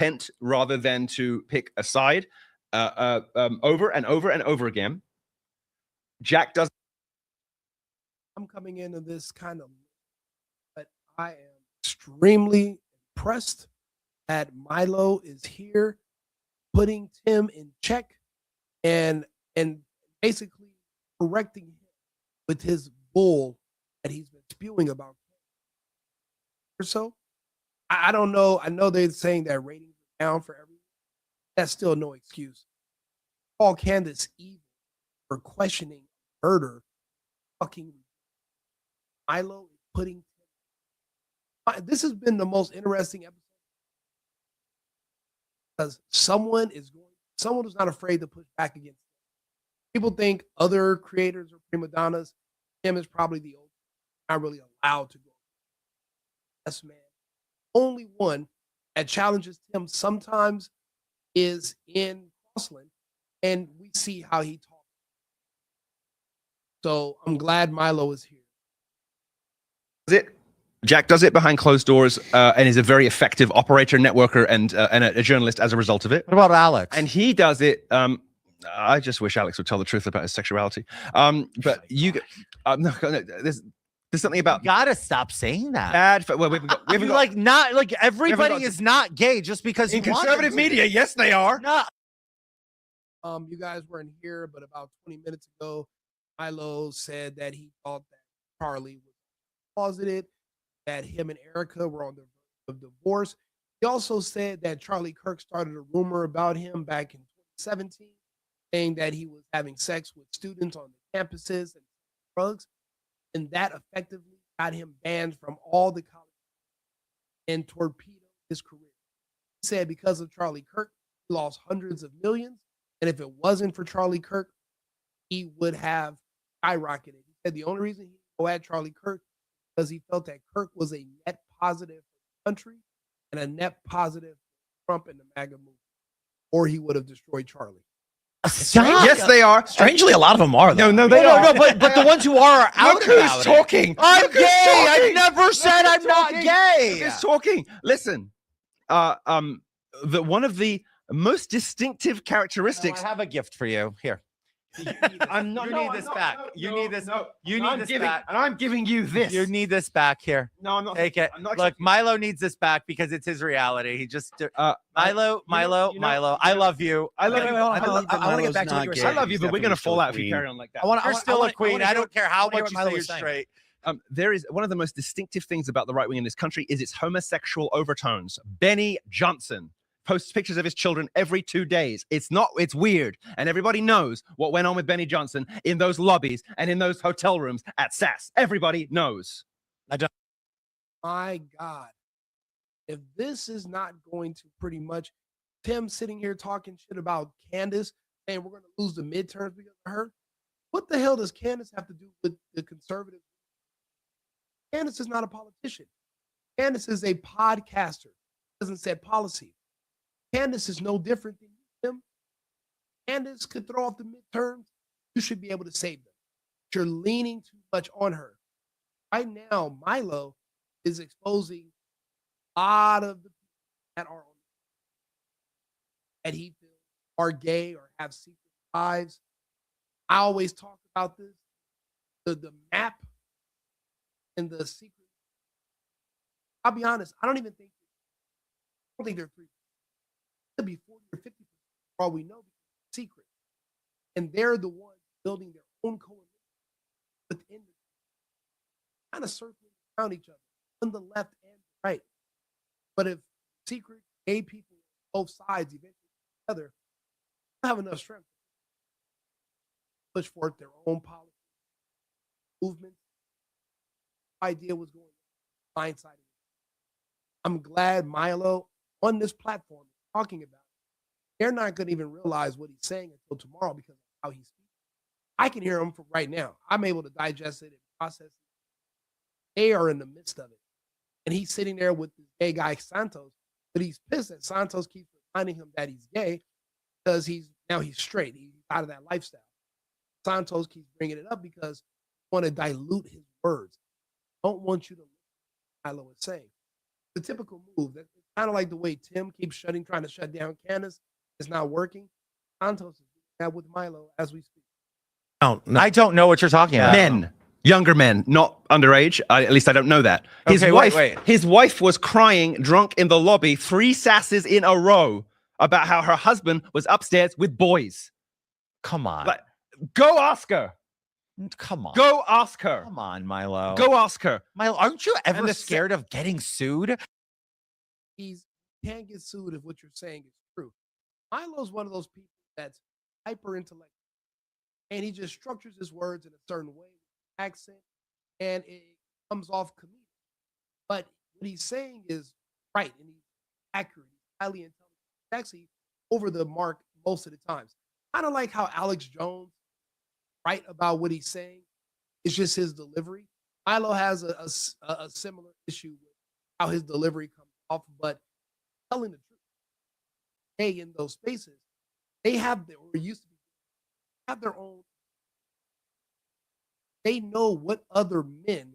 intent rather than to pick a side over and over and over again. Jack does. I'm coming into this kind of, but I am extremely impressed that Milo is here, putting Tim in check and basically correcting him with his bull that he's been spewing about. Or so, I don't know. I know they're saying that ratings are down for everyone. That's still no excuse. Call Candace evil for questioning murder. Fucking Milo is putting. This has been the most interesting episode because someone who's not afraid to push back against them. People think other creators are prima donnas. Tim is probably the oldest, not really allowed to go. Yes, man. Only one that challenges Tim sometimes is in Crossland, and we see how he talks. So I'm glad Milo is here. Jack does it behind closed doors and is a very effective operator, networker, and a journalist as a result of it. What about Alex? And he does it. I just wish Alex would tell the truth about his sexuality. But you, no, there's something about. You gotta stop saying that. Bad. Well, we haven't got, like not like everybody is not gay just because in conservative media. Yes, they are. No. You guys weren't here, but about 20 minutes ago, Milo said that he thought that Charlie was closeted, that him and Erica were on the verge of divorce. He also said that Charlie Kirk started a rumor about him back in 2017, saying that he was having sex with students on the campuses and drugs, and that effectively got him banned from all the colleges and torpedoed his career. He said because of Charlie Kirk, he lost hundreds of millions, and if it wasn't for Charlie Kirk, he would have skyrocketed. He said the only reason he go at Charlie Kirk because he felt that Kirk was a net positive for the country and a net positive for Trump and the MAGA movement, or he would have destroyed Charlie. Stop. Yes, they are. Strangely, a lot of them are. Though. No, they are. No, but the ones who are out Look about who's it. talking. I'm Look gay. who's talking. I've never said I'm not gay. Look who's talking. Listen, one of the most distinctive characteristics. I have a gift for you. Here. I'm not. You need this back. You need this. You need this back. And I'm giving you this. You need this back here. No, I'm not. Take it. I'm not Look, Milo needs this back because it's his reality. He just Milo. I love you. I want to get back to what you were saying. I love you, but we're gonna fall out if you carry on like that. You're still a queen. I don't care how much you say you're straight. There is one of the most distinctive things about the right wing in this country is its homosexual overtones. Benny Johnson posts pictures of his children every 2 days. It's weird. And everybody knows what went on with Benny Johnson in those lobbies and in those hotel rooms at SAS. Everybody knows. My God. If this is not going to pretty much Tim sitting here talking shit about Candace saying we're going to lose the midterms because of her, what the hell does Candace have to do with the conservative? Candace is not a politician. Candace is a podcaster. Doesn't set policy. Candace is no different than him. Candace could throw off the midterms. You should be able to save them. You're leaning too much on her. Right now, Milo is exposing a lot of the people that are that he feels are gay or have secret lives. I always talk about this. The map and the secret. I'll be honest, I don't think they're 3. Could be 40 or 50 for all we know, because it's secret. And they're the ones building their own coalition within the kind of circling around each other on the left and the right. But if secret gay people on both sides eventually together have enough strength to push forth their own policy movement, idea was going blindsided. I'm glad Milo on this platform talking about it. They're not going to even realize what he's saying until tomorrow because of how he speaks. I can hear him from right now. I'm able to digest it and process it. They are in the midst of it. And he's sitting there with this gay guy, Santos, but he's pissed that Santos keeps reminding him that he's gay because he's straight. He's out of that lifestyle. Santos keeps bringing it up because he want to dilute his words. Don't want you to listen to what Milo is saying. The typical move. That's kind of like the way Tim keeps trying to shut down Candace. It's not working. Santos is doing that with Milo as we speak. No, I don't know what you're talking about. Men, younger men, not underage. At least I don't know that. His Okay, wife, wait. his wife was crying drunk in the lobby 3 sasses in a row about how her husband was upstairs with boys. Come on. Like, go ask her. Come on. Go ask her. Come on, Milo. Go ask her. Milo, aren't you ever the scared of getting sued? He can't get sued if what you're saying is true. Milo's one of those people that's hyper intellectual, and he just structures his words in a certain way, accent, and it comes off comedic. But what he's saying is right, and he's accurate, he's highly intelligent. He's actually over the mark most of the times. Kind of like how Alex Jones right about what he's saying. It's just his delivery. Milo has a similar issue with how his delivery comes off, but telling the truth. Hey, in those spaces, they have their, or used to be, have their own. They know what other men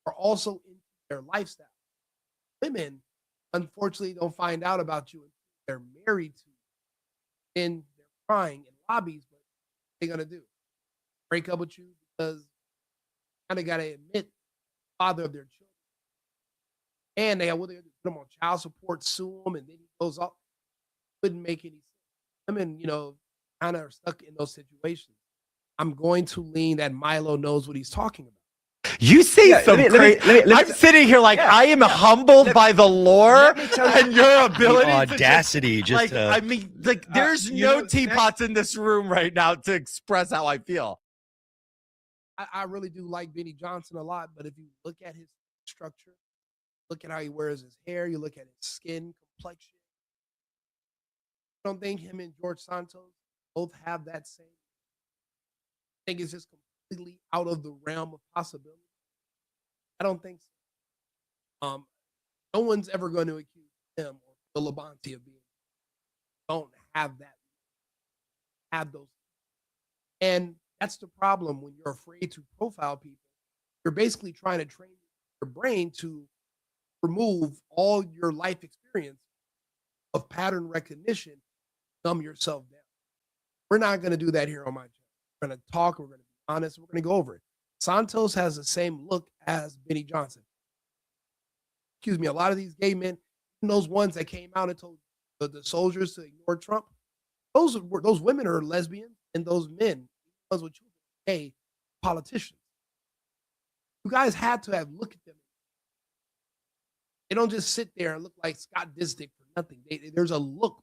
are also in their lifestyle. Women, unfortunately, don't find out about you until they're married to you. Then they're crying in lobbies, but what are they gonna do? Break up with you because kind of got to admit father of their children, and they put them on child support, sue him, and then he goes off. Wouldn't make any sense. Women, kind of are stuck in those situations. I'm going to lean that Milo knows what he's talking about. You say some crazy. I'm sitting here like I am humbled by the lore and your ability. The audacity, to I mean, there's no teapots in this room right now to express how I feel. I really do like Benny Johnson a lot, but if you look at his structure, look at how he wears his hair, you look at his skin complexion. I don't think him and George Santos both have that same. I think it's just completely out of the realm of possibility. I don't think so. No one's ever going to accuse him or Phil Labonte of being. Don't have that. Have those. And that's the problem when you're afraid to profile people. You're basically trying to train your brain to remove all your life experience of pattern recognition, dumb yourself down. We're not going to do that here on my channel. We're going to talk, we're going to be honest, we're going to go over it. Santos has the same look as Benny Johnson. Excuse me, a lot of these gay men, those ones that came out and told the soldiers to ignore Trump, those women are lesbians, and those men, ones with children, gay politicians. You guys had to have looked at them. They don't just sit there and look like Scott Disick for nothing. There's a look.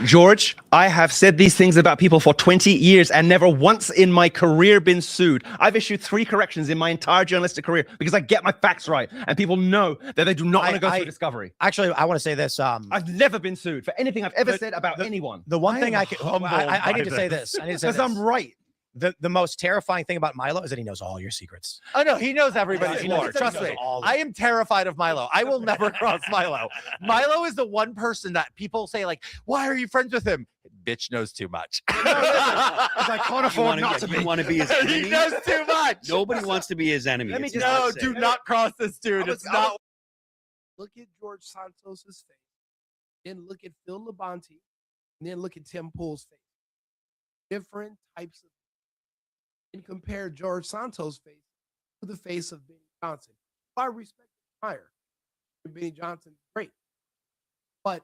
George, I have said these things about people for 20 years and never once in my career been sued. I've issued 3 corrections in my entire journalistic career because I get my facts right, and people know that they do not want to go through discovery. Actually, I want to say this. I've never been sued for anything I've ever said about anyone. The one thing I need to say this. I need to say this. Because I'm right. The most terrifying thing about Milo is that he knows all your secrets. Oh no, he knows everybody's lore. Trust me. I am terrified of Milo. I will never cross Milo. Milo is the one person that people say, like, why are you friends with him? Bitch knows too much. Because I can't afford not to be. You want to be his enemy? He knows too much. Nobody wants to be his enemy. No, do not cross this dude. It's not. Look at George Santos's face, then look at Phil Labonte, and then look at Tim Pool's face. Different types of. And compare George Santos' face to the face of Benny Johnson. I respect and admire Benny Johnson, great. But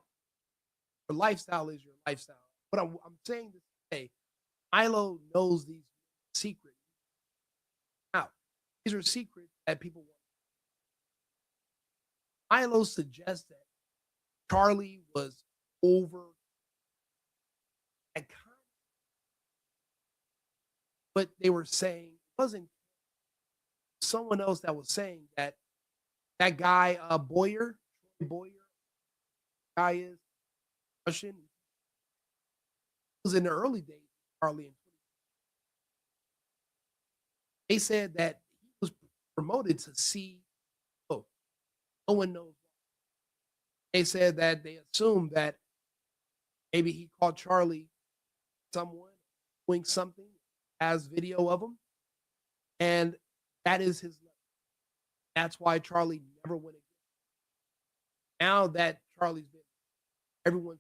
your lifestyle is your lifestyle. But I'm saying this today, Milo knows these secrets. Now, these are secrets that people want. Milo suggests that Charlie was over at but they were saying it wasn't someone else that was saying that guy Boyer guy is Russian. It was in the early days, Charlie and they said that he was promoted to CEO. No one knows. They said that they assumed that maybe he called Charlie someone doing something. Has video of him, and that is his level. That's why Charlie never went again. Now that Charlie's been, everyone's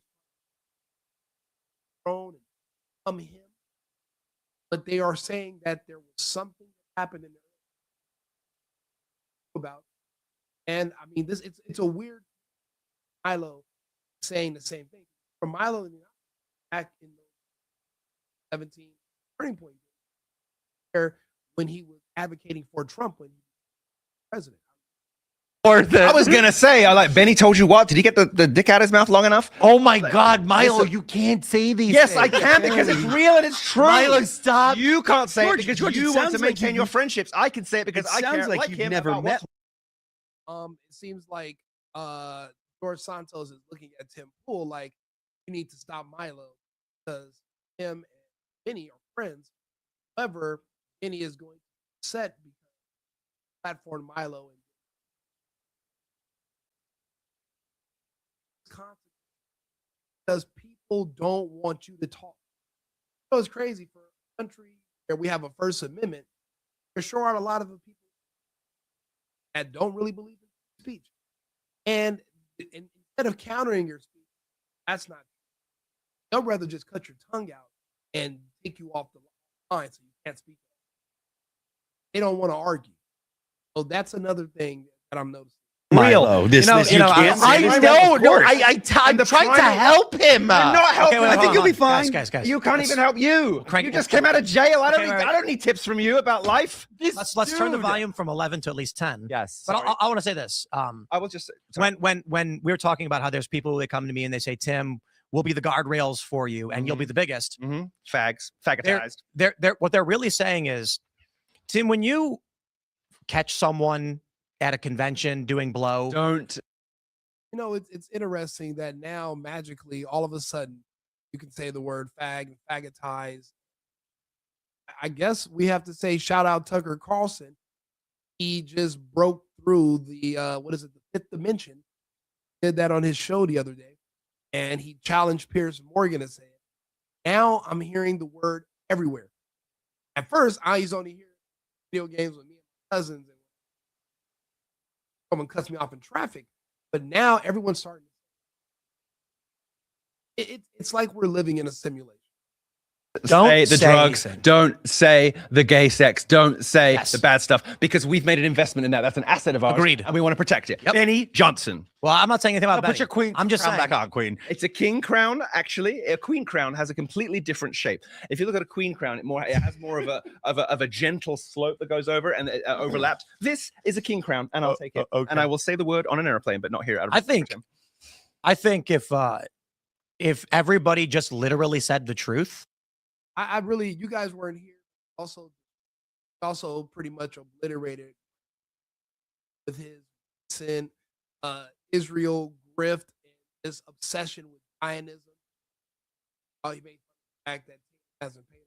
thrown and come him, but they are saying that there was something that happened in there about. And I mean, it's a weird Milo saying the same thing. From Milo back in the 17 turning point when he was advocating for Trump when he was president. I was gonna say, I like Benny told you what? Did he get the dick out of his mouth long enough? Oh my God, Milo, you can't say these Yes, things. I can because it's real and it's true. Milo, stop. You can't say George, it because George, it you want to sounds like maintain your friendships. I can say it because I sounds care like like you've him never about met. It seems like George Santos is looking at Tim Pool like you need to stop Milo because him and Benny are friends. However, Benny is going to be upset because platform Milo and because people don't want you to talk. So it's crazy for a country where we have a First Amendment. There sure are a lot of people that don't really believe in speech. And instead of countering your speech, that's not. They'll rather just cut your tongue out and take you off the line so you can't speak. They don't want to argue. So that's another thing that I'm noticing. Milo, this can't say I this. know. Of No, course. I'm trying to help him. You're not helping. wait, I hold think on, you'll be hold on. fine. Guys. You can't Let's- even help you. Crank- You just came out of jail. I don't Okay, need. wait. I don't need tips from you about life. Let's turn the Dude. volume from 11 to at least 10. Yes. But I want to say this. I will just say, sorry. When we were talking about how there's people that come to me and they say, Tim, we'll be the guardrails for you and you'll be the biggest. Fags, faggotized. They're what they're really saying is, Tim, when you catch someone at a convention doing blow, Don't. You know, it's interesting that now magically, all of a sudden, you can say the word fag and faggotize. I guess we have to say shout out Tucker Carlson. He just broke through the the fifth dimension. Did that on his show the other day, and he challenged Piers Morgan to say it. Now I'm hearing the word everywhere. At first, I used to only hear video games with me and my cousins, and someone cuts me off in traffic. But now everyone's starting. It's like we're living in a simulation. Don't say the say drugs. anything. Don't say the gay sex. Don't say Yes. the bad stuff because we've made an investment in that. That's an asset of ours. Agreed. And we want to protect it. Yep. Benny Johnson. well, I'm not saying anything about Put Benny. your queen. I'm just crown saying. back on, Queen. It's a king crown, actually. A queen crown has a completely different shape. If you look at a queen crown, it has more of a gentle slope that goes over and it overlaps. This is a king crown, and I'll take it. okay. And I will say the word on an airplane, but not here. Out of I respect think- for him. I think if everybody just literally said the truth, I really, you guys weren't here. Also pretty much obliterated with his sin, Israel grift and this obsession with Zionism. He made fun of the fact that Tim hasn't paid off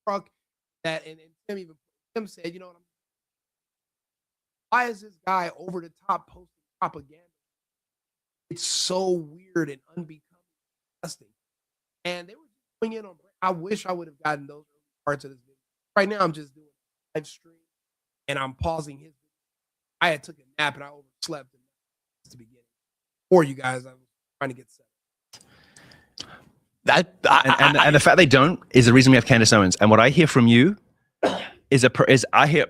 the truck. That and Tim said, you know what why is this guy over the top posting propaganda? It's so weird and unbecoming, disgusting. And they were going in on. I wish I would have gotten those parts of this video. Right now, I'm just doing a live stream and I'm pausing his video. I had took a nap and I overslept in the beginning. For you guys, I was trying to get set. And the fact they don't is the reason we have Candace Owens. And what I hear from you is I hear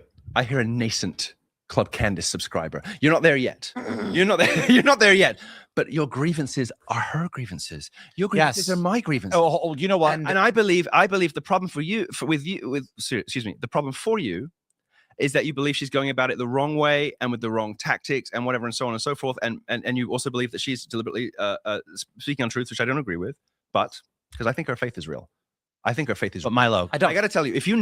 a nascent Club Candace subscriber. You're not there yet. You're not there yet. But your grievances are her grievances. Your grievances Yes. are my grievances. Oh, you know what? And I believe the problem for you, the problem for you is that you believe she's going about it the wrong way and with the wrong tactics and whatever and so on and so forth. And you also believe that she's deliberately speaking untruths, which I don't agree with, but because I think her faith is real. I think her faith is But real. Milo. I don't. I got to tell you, if you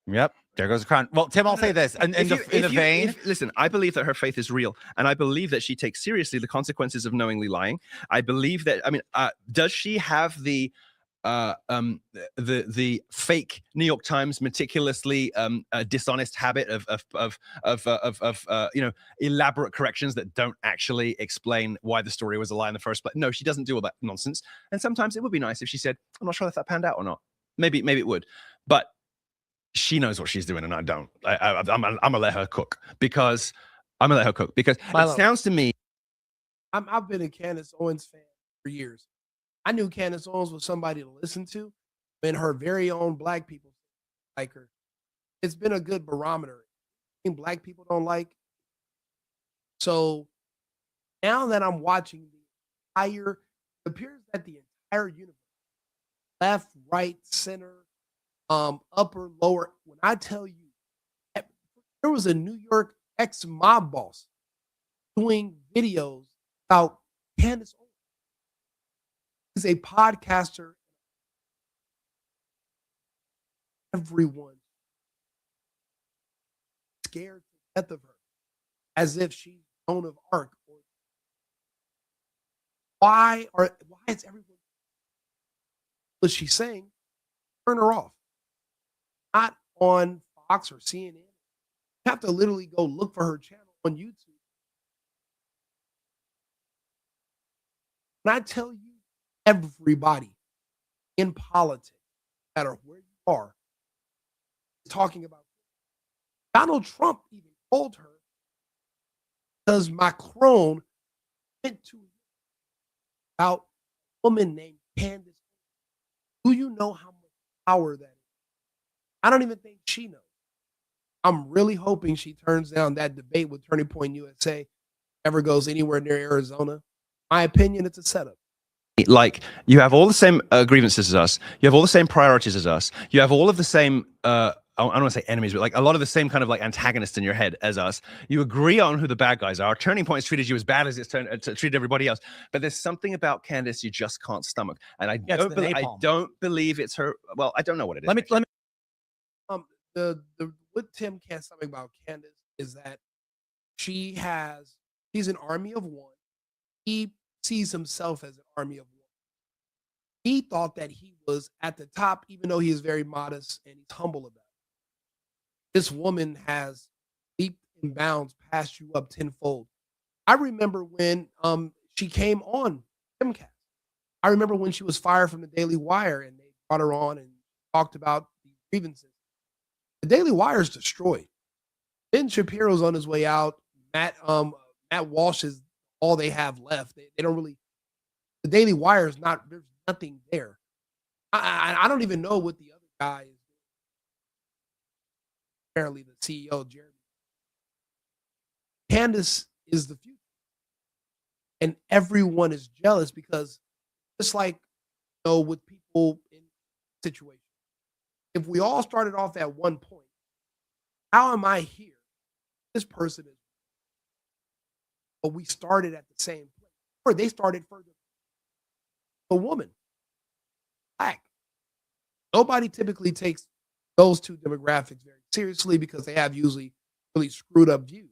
Yep. There goes the crown. Well, Tim, I'll say this. In the vein. Listen, I believe that her faith is real, and I believe that she takes seriously the consequences of knowingly lying. I believe that. I mean, does she have the fake New York Times meticulously dishonest habit of elaborate corrections that don't actually explain why the story was a lie in the first place? No, she doesn't do all that nonsense. And sometimes it would be nice if she said, "I'm not sure if that panned out or not." Maybe it would, but she knows what she's doing, and I don't. I'm gonna let her cook because Milo. it sounds to me I've been a Candace Owens fan for years. I knew Candace Owens was somebody to listen to when her very own black people like her. It's been a good barometer. Black people don't like. So now that I'm watching the entire, it appears that the entire universe, left, right, center, upper, lower. When I tell you, there was a New York ex-mob boss doing videos about Candace Owens. He's a podcaster. Everyone scared to death of her, as if she's Joan of Arc. Why is everyone? Was she saying? Turn her off. Not on Fox or CNN. You have to literally go look for her channel on YouTube. When I tell you, everybody in politics, no matter where you are, is talking about Donald Trump even told her because Macron went to about a woman named Candace. Do you know how much power that is? I don't even think she knows. I'm really hoping she turns down that debate with Turning Point USA, ever goes anywhere near Arizona. My opinion, it's a setup. Like, you have all the same grievances as us. You have all the same priorities as us. You have all of the same, I don't want to say enemies, but like a lot of the same kind of like antagonists in your head as us. You agree on who the bad guys are. Turning Point has treated you as bad as it's treated everybody else. But there's something about Candace you just can't stomach. And I don't believe it's her. Well, I don't know what it is. Let me. What Tim can't stomach about Candace is that she's an army of one. He sees himself as an army of one. He thought that he was at the top, even though he is very modest and he's humble about it. This woman has leaped and bounds past you up tenfold. I remember when she came on Timcast. I remember when she was fired from the Daily Wire and they brought her on and talked about the grievances. The Daily Wire is destroyed. Ben Shapiro's on his way out. Matt Walsh is all they have left. They don't really. The Daily Wire is not. There's nothing there. I don't even know what the other guy is. Apparently, the CEO, Jeremy. Candace is the future, and everyone is jealous because, just like with people in situations, if we all started off at one point, how am I here? This person is. But we started at the same place, or they started further. A woman, black. Nobody typically takes those two demographics very seriously because they have usually really screwed up views.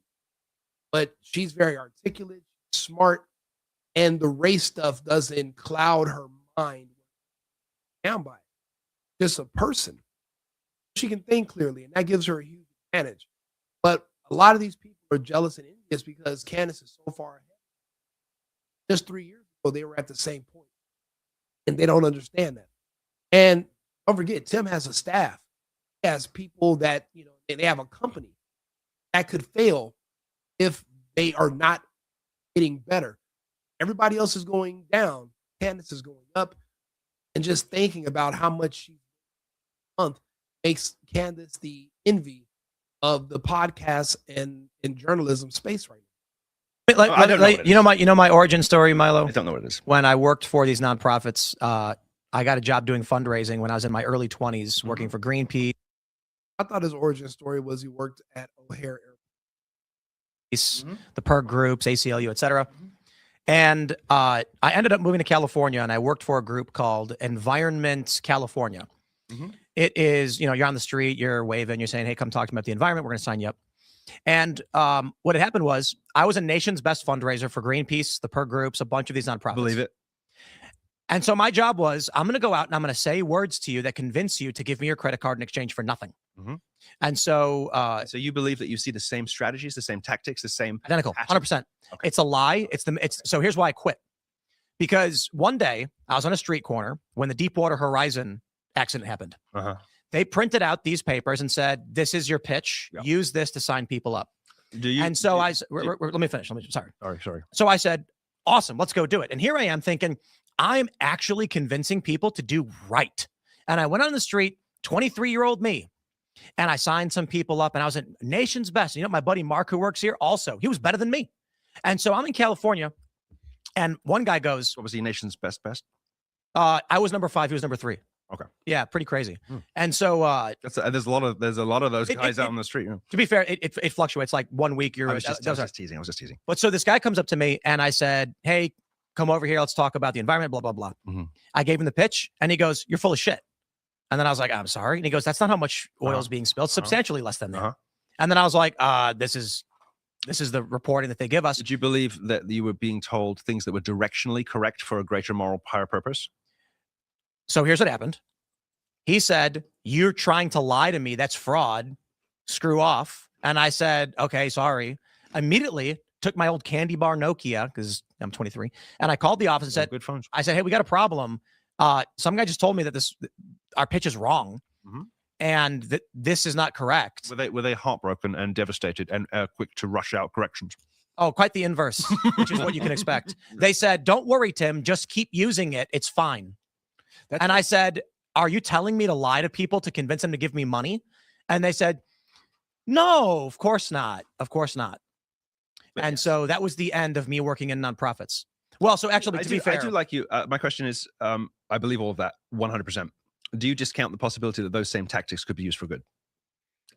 But she's very articulate, smart, and the race stuff doesn't cloud her mind down by it. Just a person. She can think clearly, and that gives her a huge advantage. But a lot of these people are jealous and envious because Candace is so far ahead. Just 3 years ago, they were at the same point, and they don't understand that. And don't forget, Tim has a staff. He has people that, they have a company that could fail if they are not getting better. Everybody else is going down. Candace is going up. And just thinking about how much she month makes Candace the envy of the podcast and journalism space right now. I don't know you know my origin story, Milo? I don't know what it is. When I worked for these nonprofits, I got a job doing fundraising when I was in my early 20s, working for Greenpeace. I thought his origin story was he worked at O'Hare Airport. The PERG groups, ACLU, etc. And I ended up moving to California, and I worked for a group called Environment California. It is, you're on the street, you're waving, you're saying, hey, come talk to me about the environment. We're going to sign you up. And what had happened was I was a nation's best fundraiser for Greenpeace, the PERG groups, a bunch of these nonprofits. Believe it. And so my job was, I'm going to go out and I'm going to say words to you that convince you to give me your credit card in exchange for nothing. And so, so you believe that you see the same strategies, the same tactics, the same identical, 100%. Okay. It's a lie. So here's why I quit. Because one day I was on a street corner when the Deepwater Horizon accident happened. They printed out these papers and said, this is your pitch. Use this to sign people up. Let me finish. Sorry. Sorry. So I said, awesome, let's go do it. And here I am thinking, I'm actually convincing people to do right. And I went on the street, 23-year-old me, and I signed some people up, and I was at Nation's Best. You know, my buddy Mark, who works here, also, he was better than me. And so I'm in California, and one guy goes, What was he nation's best? I was number 5, he was number 3. Okay. Yeah, pretty crazy. And so there's a lot of those guys out on the street. To be fair, it fluctuates. Like 1 week you're I was just teasing. But so this guy comes up to me and I said, hey, come over here, let's talk about the environment, blah, blah, blah. I gave him the pitch and he goes, you're full of shit. And then I was like, I'm sorry. And he goes, that's not how much oil is being spilled, substantially less than that. And then I was like, this is the reporting that they give us. Did you believe that you were being told things that were directionally correct for a greater moral higher purpose? So here's what happened. He said, you're trying to lie to me. That's fraud. Screw off. And I said, okay, sorry. Immediately took my old candy bar Nokia, because I'm 23, and I called the office and said, good phones. I said, hey, we got a problem. Some guy just told me that our pitch is wrong. And that this is not correct. Were they heartbroken and devastated and quick to rush out corrections? Oh, quite the inverse, which is what you can expect. They said, don't worry, Tim, just keep using it. It's fine. And I said, are you telling me to lie to people to convince them to give me money? And they said, no, of course not. Of course not. And so that was the end of me working in nonprofits. Well, so actually, to be fair, I do like you. My question is, I believe all of that 100%. Do you discount the possibility that those same tactics could be used for good?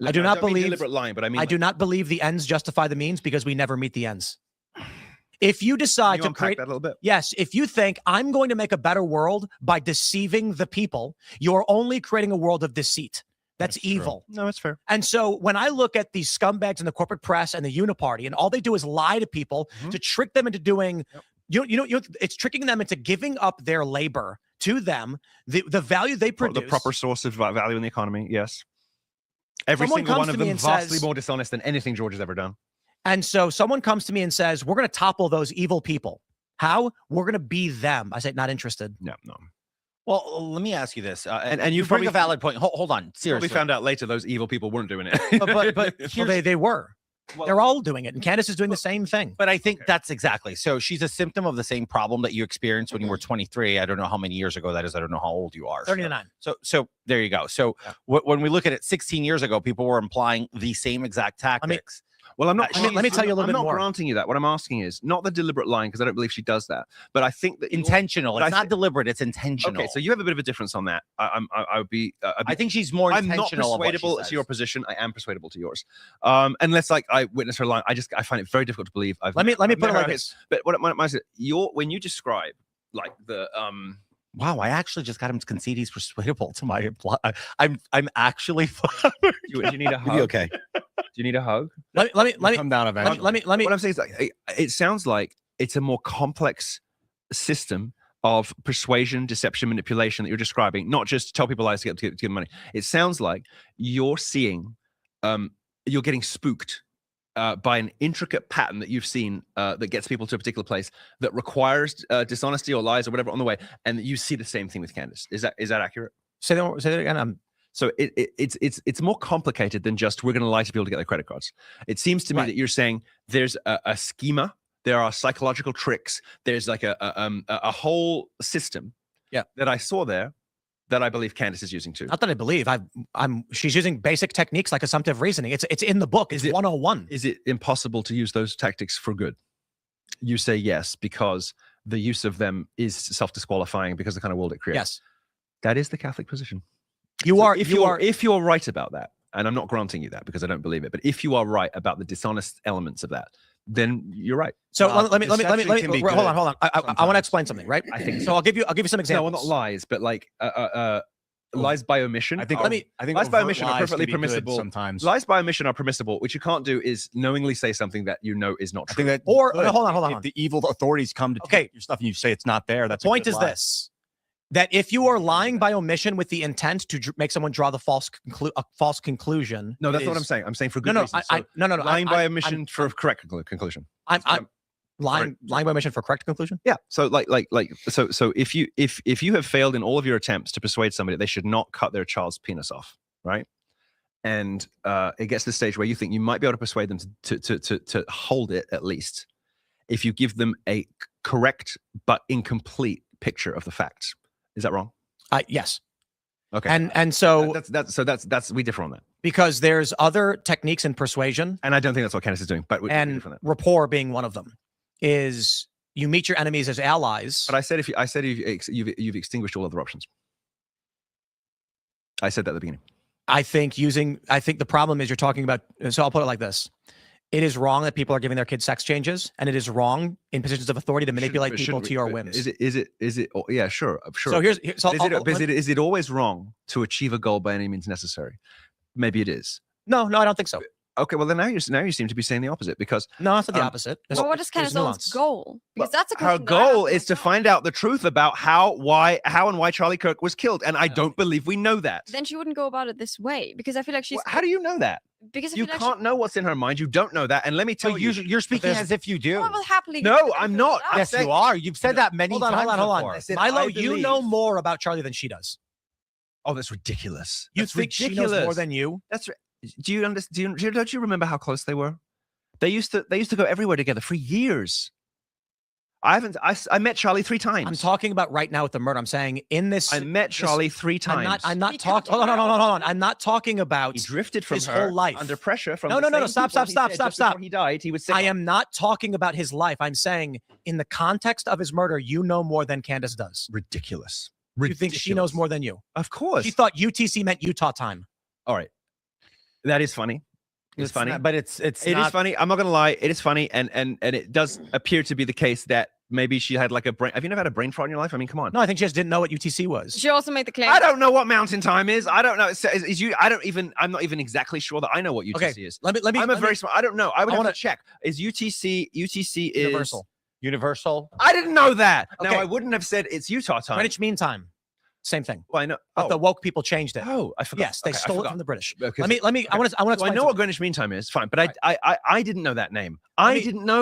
I do not believe deliberate lying, but I mean, I do not believe the ends justify the means, because we never meet the ends. If you decide to create that a little bit. Yes, if you think I'm going to make a better world by deceiving the people, you're only creating a world of deceit. That's evil. True. No, it's fair. And so when I look at these scumbags in the corporate press and the uniparty, and all they do is lie to people to trick them into doing, it's tricking them into giving up their labor to them, the value they produce. The proper source of value in the economy, yes. Every single one of them vastly more dishonest than anything George has ever done. And so someone comes to me and says, we're going to topple those evil people. How? We're going to be them. I say, not interested. No. Well, let me ask you this. And you bring a valid point. Hold on. Seriously. We found out later those evil people weren't doing it. But they were. They're all doing it. And Candace is doing the same thing. But I think that's exactly. So she's a symptom of the same problem that you experienced when you were 23. I don't know how many years ago that is. I don't know how old you are. 39. So there you go. So when we look at it 16 years ago, people were implying the same exact tactics. Well, I'm not. Let me tell you a little bit more. I'm not granting you that. What I'm asking is not the deliberate lying, because I don't believe she does that. But I think that intentional. It's not deliberate. It's intentional. Okay, so you have a bit of a difference on that. I would be. I think she's more intentional. I'm not persuadable to your position. I am persuadable to yours. Unless like I witness her lying, I find it very difficult to believe. Let me put it like this. But when you describe like the Wow, I actually just got him to concede he's persuadable to my reply. I'm actually. You need a hug. Be okay. Do you need a hug? Let me come down eventually. Let me. What I'm saying is, like, it sounds like it's a more complex system of persuasion, deception, manipulation that you're describing. Not just tell people lies to get money. It sounds like you're seeing, you're getting spooked by an intricate pattern that you've seen that gets people to a particular place that requires dishonesty or lies or whatever on the way, and you see the same thing with Candace. Is that accurate? Say that again. So it's more complicated than just we're going to lie to people to get their credit cards. It seems to me that you're saying there's a schema, there are psychological tricks, there's like a whole system that I saw there that I believe Candace is using too. Not that I believe. She's using basic techniques like assumptive reasoning. It's in the book. It's 101. Is it impossible to use those tactics for good? You say yes, because the use of them is self-disqualifying because of the kind of world it creates. Yes. That is the Catholic position. If you're right about that, and I'm not granting you that because I don't believe it, but if you are right about the dishonest elements of that, then you're right. So let me hold on. I want to explain something, right? I think so. I'll give you some examples. No, well, not lies, but like lies by omission. I think lies by omission are perfectly permissible. Sometimes lies by omission are permissible. What you can't do is knowingly say something that you know is not true. I think that hold on. If the evil authorities come to take your stuff and you say it's not there, that's the point. Is this that if you are lying by omission with the intent to make someone draw the false conclusion? No, that's not what I'm saying. I'm saying for good reasons. No. Lying by omission for a correct conclusion. I'm lying by omission for correct conclusion. Yeah. So so if you have failed in all of your attempts to persuade somebody that they should not cut their child's penis off, right? And it gets to the stage where you think you might be able to persuade them to hold it at least. If you give them a correct but incomplete picture of the facts. Is that wrong? Yes. Okay. And so that's we differ on that. Because there's other techniques in persuasion, and I don't think that's what Candace is doing. But we differ on that. Rapport being one of them, is you meet your enemies as allies. But I said you've extinguished all other options. I said that at the beginning. I think the problem is you're talking about. So I'll put it like this. It is wrong that people are giving their kids sex changes, and it is wrong in positions of authority to manipulate people to your whims. Is it? Oh, yeah, sure. So is it always wrong to achieve a goal by any means necessary? Maybe it is. No, I don't think so. Okay, well then now you seem to be saying the opposite because no, it's not the opposite. Well, what is Candace's goal? Because that's a question. Her goal is to find out the truth about how and why Charlie Kirk was killed, and I don't believe we know that. Then she wouldn't go about it this way because I feel like she's. How do you know that? Because you can't know what's in her mind. You don't know that, and let me tell you, you're speaking as if you do. I will happily. No, I'm not. Yes, you are. You've said that many times. Hold on. Milo, you know more about Charlie than she does. Oh, that's ridiculous. You think she knows more than you? That's right. Do you understand? Don't you remember how close they were? They used to go everywhere together for years. I met Charlie 3 times. I'm talking about right now with the murder. I'm saying in this. I met Charlie 3 times. I'm not talking. Hold on. I'm not talking about. He drifted from his her whole life under pressure. From no. Stop. Before he died. He was sick. I am not talking about his life. I'm saying in the context of his murder, you know more than Candace does. Ridiculous. You think she knows more than you? Of course. She thought UTC meant Utah time. All right. That is funny. It's funny, not, but it is funny. I'm not gonna lie. It is funny, and it does appear to be the case that maybe she had like a brain. Have you never had a brain fart in your life? I mean, come on. No, I think she just didn't know what UTC was. She also made the claim. I don't know what mountain time is. I don't know. I'm not even exactly sure that I know what UTC is. Let me. I'm very smart. I don't know. I would want to check. Is UTC is universal? I didn't know that. Okay. Now I wouldn't have said it's Utah time. Greenwich Mean Time. Same thing. Well, I know. But the woke people changed it. Oh, I forgot. Yes, they stole it from the British. Okay, let me. I want to. I know what Greenwich Mean Time is. Fine, but I didn't know that name. I didn't know.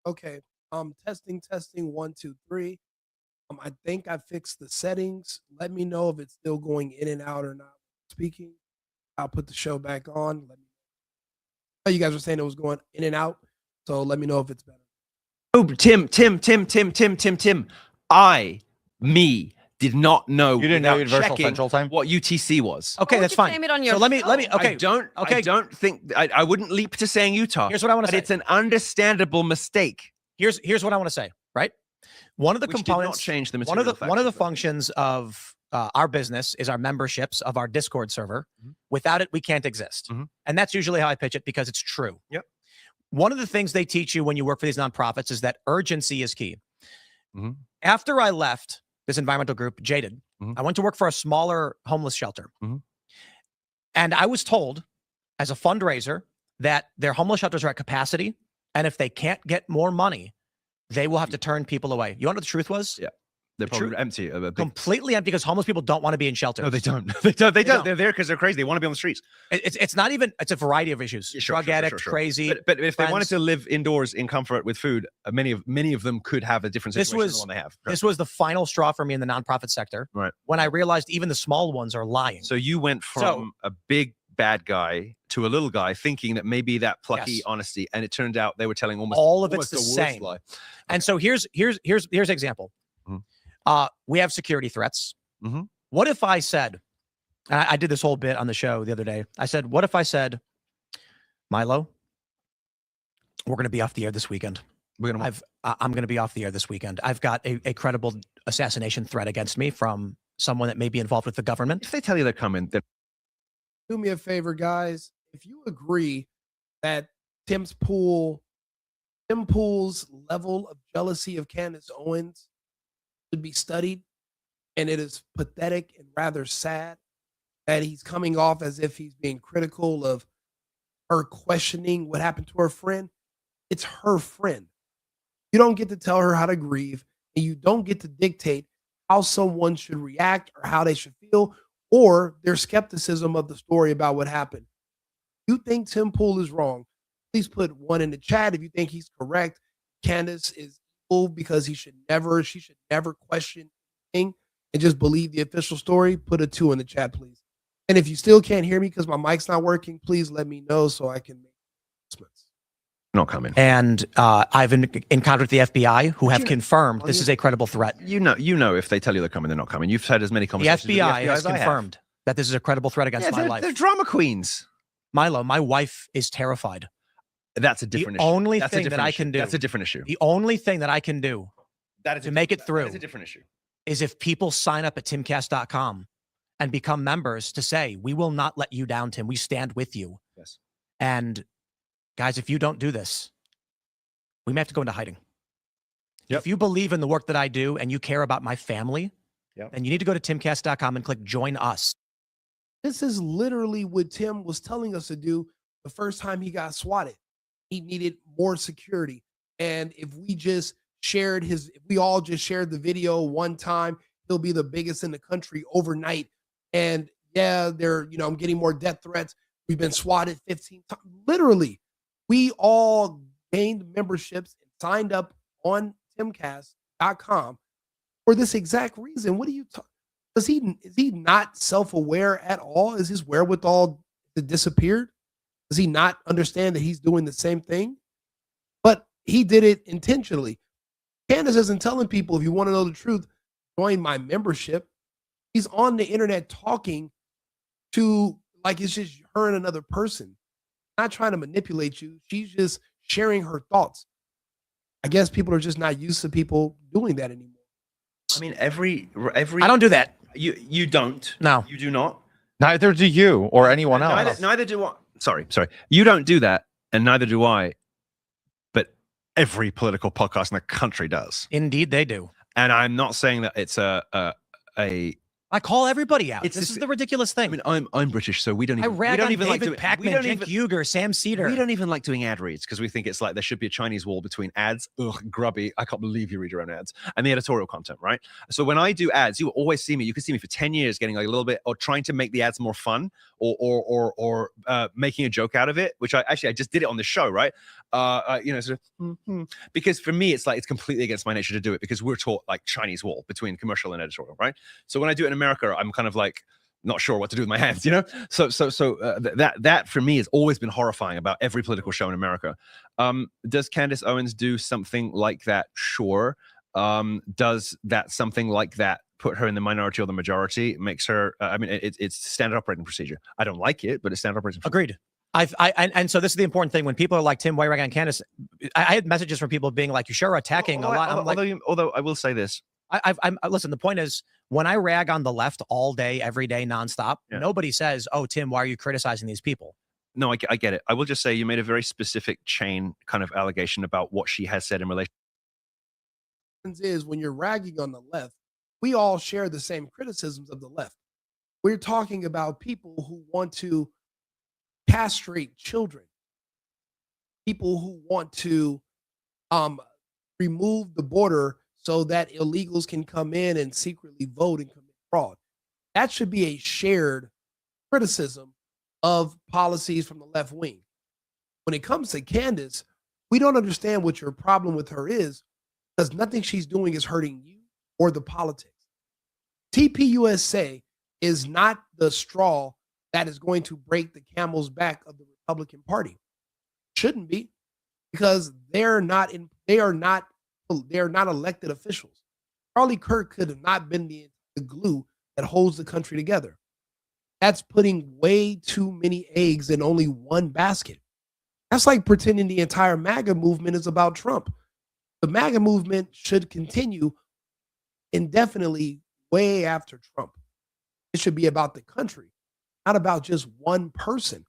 Okay. Testing 1 2 3. I think I fixed the settings. Let me know if it's still going in and out or not. Speaking. I'll put the show back on. Let me know. You guys were saying it was going in and out, so let me know if it's better. Oh, Tim. Did not know. You didn't know Universal Central Time? What UTC was. Okay, that's fine. So let me. Okay, I don't think I wouldn't leap to saying Utah. Here's what I want to say. It's an understandable mistake. Here's what I want to say. Right, one of the components. Did not change the one of the functions of our business is our memberships of our Discord server. Mm-hmm. Without it, we can't exist, and that's usually how I pitch it because it's true. Yep. One of the things they teach you when you work for these nonprofits is that urgency is key. Mm-hmm. After I left this environmental group, Jaded, I went to work for a smaller homeless shelter. And I was told as a fundraiser that their homeless shelters are at capacity. And if they can't get more money, they will have to turn people away. You know what the truth was? Yeah. They're probably empty. Completely empty because homeless people don't want to be in shelters. No, they don't. They don't. They're there because they're crazy. They want to be on the streets. It's not even, it's a variety of issues. Drug addict, crazy. But if they wanted to live indoors in comfort with food, many of them could have a different situation than the one they have. This was the final straw for me in the nonprofit sector. Right. When I realized even the small ones are lying. So you went from a big bad guy to a little guy thinking that maybe that plucky honesty, and it turned out they were telling all of it's the same. Lie. And so here's an example. We have security threats. What if I said, and I did this whole bit on the show the other day. I said, what if I said, Milo, we're going to be off the air this weekend. I'm going to be off the air this weekend. I've got a credible assassination threat against me from someone that may be involved with the government. If they tell you they're coming, then do me a favor, guys. If you agree that Tim Pool's level of jealousy of Candace Owens should be studied, and it is pathetic and rather sad that he's coming off as if he's being critical of her questioning what happened to her friend. It's her friend. You don't get to tell her how to grieve, and you don't get to dictate how someone should react or how they should feel or their skepticism of the story about what happened. You think Tim Pool is wrong, please put 1 in the chat. If you think he's correct, Candace is because she should never question anything and just believe the official story, put a 2 in the chat, please. And if you still can't hear me because my mic's not working, please let me know so I can make announcements. Not coming. And I've encountered the FBI who have confirmed this is a credible threat. You know, if they tell you they're coming, they're not coming. You've had as many conversations. The FBI has confirmed that this is a credible threat against my life. They're drama queens. Milo, my wife is terrified. That's a different issue. The only thing that I can do. That's a different issue. The only thing that I can do to make it through is a different issue. Is if people sign up at timcast.com and become members to say, we will not let you down, Tim. We stand with you. Yes. And guys, if you don't do this, we may have to go into hiding. If you believe in the work that I do and you care about my family, then you need to go to timcast.com and click join us. This is literally what Tim was telling us to do the first time he got swatted. He needed more security. And if we just shared if we all just shared the video one time, he'll be the biggest in the country overnight. And yeah, I'm getting more death threats. We've been swatted 15 times. Literally, we all gained memberships and signed up on timcast.com for this exact reason. What are you talking? Is he not self-aware at all? Is his wherewithal disappeared? Does he not understand that he's doing the same thing? But he did it intentionally. Candace isn't telling people, if you want to know the truth, join my membership. He's on the internet talking to like it's just her and another person. Not trying to manipulate you. She's just sharing her thoughts. I guess people are just not used to people doing that anymore. I mean, every I don't do that. You don't. No. You do not. Neither do you or anyone else. Neither do I. Sorry. You don't do that, and neither do I. But every political podcast in the country does. Indeed, they do. And I'm not saying that it's a I call everybody out. This is the ridiculous thing. I mean, I'm British, so we don't even. I rag we don't on even David like Pakman, Cenk Uygur, Sam Cedar. We don't even like doing ad reads because we think it's like there should be a Chinese wall between ads, grubby. I can't believe you read your own ads, and the editorial content, right? So when I do ads, you will always see me. You can see me for 10 years getting like a little bit, or trying to make the ads more fun, or making a joke out of it. Which I just did it on the show, right? Because for me, it's like it's completely against my nature to do it because we're taught like Chinese wall between commercial and editorial, right? So when I do it in America, I'm kind of like not sure what to do with my hands, you know. So that for me has always been horrifying about every political show in America. Does Candace Owens do something like that? Sure. Does that something like that put her in the minority or the majority? Makes her. It's standard operating procedure. I don't like it, but it's standard operating procedure. Agreed. And so this is the important thing. When people are like, Tim, why are you ragging on Candace? I had messages from people being like, you sure are attacking a lot. Although I will say this. Listen, the point is, when I rag on the left all day, every day, nonstop, nobody says, oh, Tim, why are you criticizing these people? No, I get it. I will just say you made a very specific chain kind of allegation about what she has said in relation. Is when you're ragging on the left, we all share the same criticisms of the left. We're talking about people who want to castrate children, people who want to remove the border so that illegals can come in and secretly vote and commit fraud. That should be a shared criticism of policies from the left wing. When it comes to Candace, we don't understand what your problem with her is, because nothing she's doing is hurting you or the politics. TPUSA is not the straw that is going to break the camel's back of the Republican Party. Shouldn't be, because they are not elected officials. Charlie Kirk could have not been the glue that holds the country together. That's putting way too many eggs in only one basket. That's like pretending the entire MAGA movement is about Trump. The MAGA movement should continue indefinitely way after Trump. It should be about the country, not about just one person.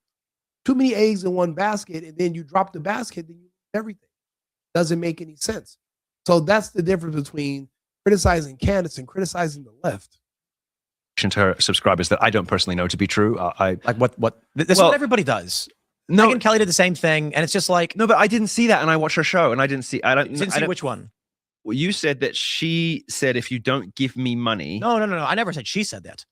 Too many eggs in one basket, and then you drop the basket, then you lose everything. Doesn't make any sense. So that's the difference between criticizing Candace and criticizing the left. To her subscribers that I don't personally know to be true. This is what everybody does. No, Megyn Kelly did the same thing, and it's just like, no, but I didn't see that, and I watched her show, and I didn't see. I didn't see which one. Well, you said that she said, if you don't give me money. No. I never said she said that.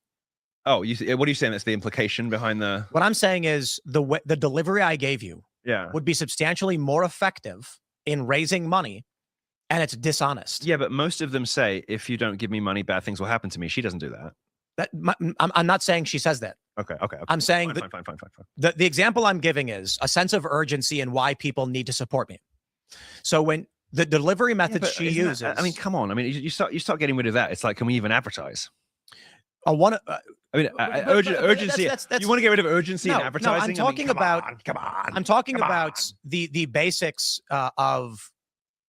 Oh, what are you saying? That's the implication behind the. What I'm saying is the delivery I gave you would be substantially more effective in raising money, and it's dishonest. Yeah, but most of them say, if you don't give me money, bad things will happen to me. She doesn't do that. I'm not saying she says that. Okay. I'm saying fine. the example I'm giving is a sense of urgency and why people need to support me. So when the delivery method she uses, I mean, come on. I mean, you start getting rid of that. It's like, can we even advertise? Urgency. That's, you want to get rid of urgency in advertising? No, I'm talking about. Come on. I'm talking about the basics of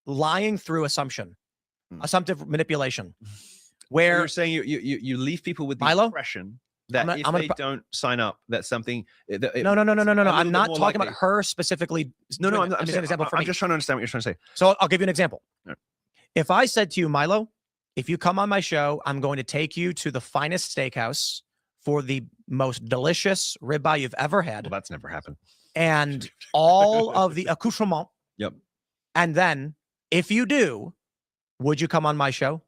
lying through assumption, assumptive manipulation, where you're saying you leave people with the Milo? impression that if they don't sign up, that's something. No. I'm not talking about her specifically. No. I'm just an example for me. I'm just trying to understand what you're trying to say. So I'll give you an example. Right. If I said to you, Milo, if you come on my show, I'm going to take you to the finest steakhouse for the most delicious ribeye you've ever had. Well, that's never happened. And all of the accoutrement. Yep. And then, if you do, would you come on my show?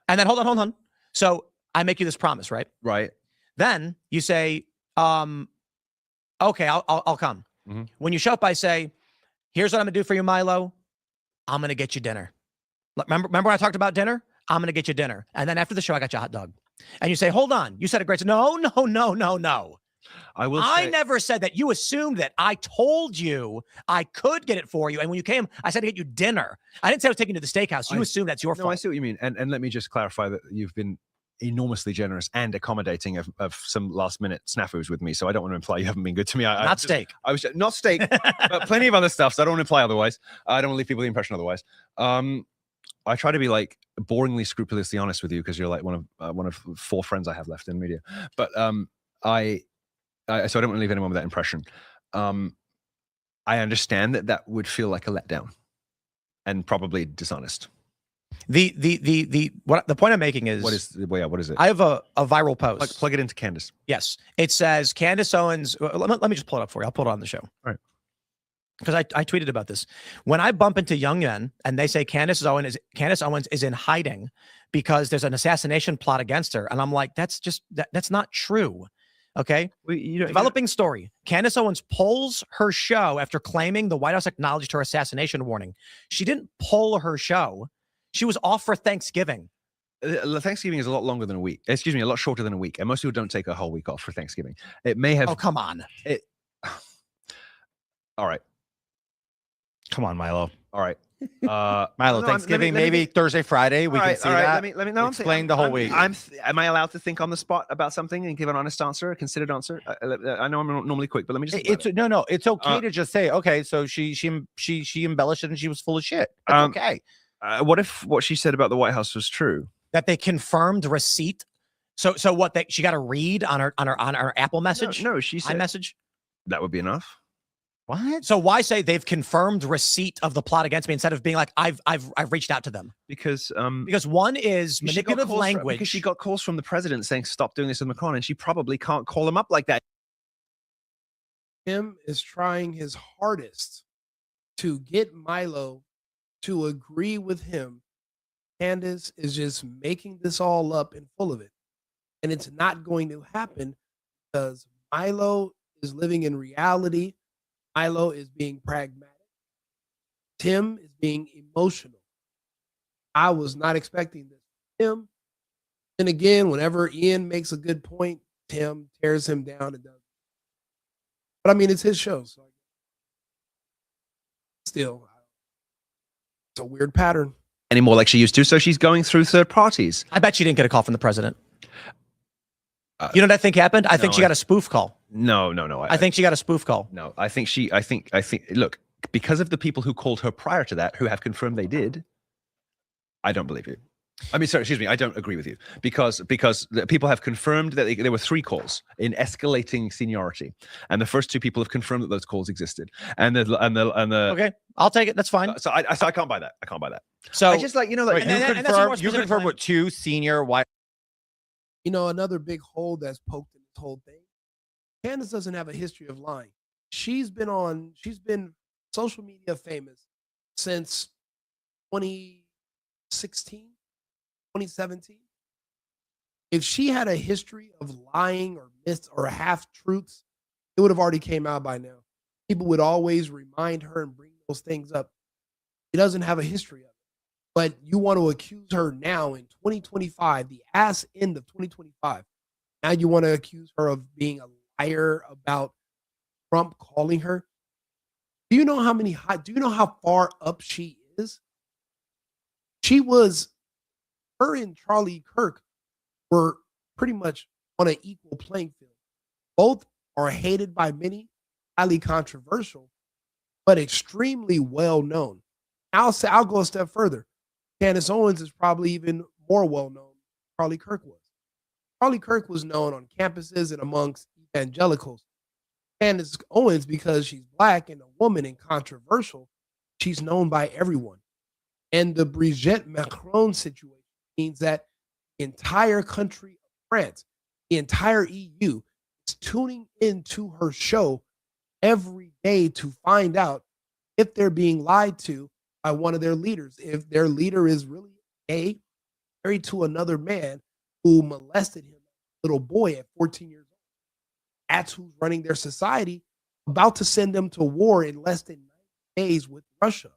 And then, hold on. So I make you this promise, right? Right. Then you say, okay, I'll come. Mm-hmm. When you show up, I say, here's what I'm gonna do for you, Milo. I'm gonna get you dinner. Remember when I talked about dinner? I'm gonna get you dinner. And then after the show, I got you a hot dog. And you say, hold on. You said a great. No. I never said that. You assumed that. I told you I could get it for you. And when you came, I said to get you dinner. I didn't say I was taking you to the steakhouse. You assumed that's your fault. No, I see what you mean. And let me just clarify that you've been enormously generous and accommodating of some last minute snafus with me. So I don't want to imply you haven't been good to me. Steak. I was not steak, but plenty of other stuff. So I don't want to imply otherwise. I don't want to leave people the impression otherwise. I try to be like boringly scrupulously honest with you because you're like one of 4 friends I have left in media. But so I don't want to leave anyone with that impression. I understand that would feel like a letdown and probably dishonest. The point I'm making is what is it? I have a viral post. Plug it into Candace. Yes, it says Candace Owens. Let me just pull it up for you. I'll pull it on the show. All right. Because I tweeted about this. When I bump into young men and they say Candace Owens is in hiding because there's an assassination plot against her, and I'm like, that's not true. Okay. Developing story. Candace Owens pulls her show after claiming the White House acknowledged her assassination warning. She didn't pull her show. She was off for Thanksgiving. Thanksgiving is a lot longer than a week. Excuse me, a lot shorter than a week. And most people don't take a whole week off for Thanksgiving. It may have. Oh, come on. All right. Come on, Milo. All right. Milo, Thanksgiving, maybe Thursday, Friday. We can see that. Let me explain the whole week. Am I allowed to think on the spot about something and give an honest answer, a considered answer? I know I'm normally quick, but let me just. It's okay to just say, okay, so she embellished it and she was full of shit. That's okay. What if what she said about the White House was true? That they confirmed receipt. So what? She got to read on her Apple message. No, she said iMessage. That would be enough. What? So why say they've confirmed receipt of the plot against me instead of being like I've reached out to them? Because one is manipulative language. Because she got calls from the president saying stop doing this with Macron, and she probably can't call him up like that. Tim is trying his hardest to get Milo to agree with him. Candace is just making this all up and full of it. And it's not going to happen because Milo is living in reality. Milo is being pragmatic. Tim is being emotional. I was not expecting this from Tim. And again, whenever Ian makes a good point, Tim tears him down and does. But I mean, it's his show. So still, it's a weird pattern. Anymore like she used to. So she's going through third parties. I bet she didn't get a call from the president. You know what I think happened? I think she got a spoof call. No. I think she got a spoof call. No, I think look, because of the people who called her prior to that, who have confirmed they did, I don't believe you. I mean, sorry, excuse me, I don't agree with you because the people have confirmed that there were 3 calls in escalating seniority, and the first 2 people have confirmed that those calls existed, and the okay, I'll take it. That's fine. So I can't buy that. So I just you confirmed with 2 senior white. Another big hole that's poked in this whole thing. Candace doesn't have a history of lying. She's been social media famous since 2016, 2017. If she had a history of lying or myths or half truths, it would have already came out by now. People would always remind her and bring those things up. She doesn't have a history of it. But you want to accuse her now in 2025, the ass end of 2025, Now you want to accuse her of being a liar about Trump calling her. Do you know how far up she is? Her and Charlie Kirk were pretty much on an equal playing field. Both are hated by many, highly controversial, but extremely well known. I'll go a step further. Candace Owens is probably even more well known than Charlie Kirk was. Charlie Kirk was known on campuses and amongst evangelicals. Candace Owens, because she's black and a woman and controversial, she's known by everyone. And the Brigitte Macron situation means that the entire country of France, the entire EU, is tuning into her show every day to find out if they're being lied to by one of their leaders. If their leader is really gay, married to another man who molested him, little boy at 14 years old. That's who's running their society, about to send them to war in less than 9 days with Russia.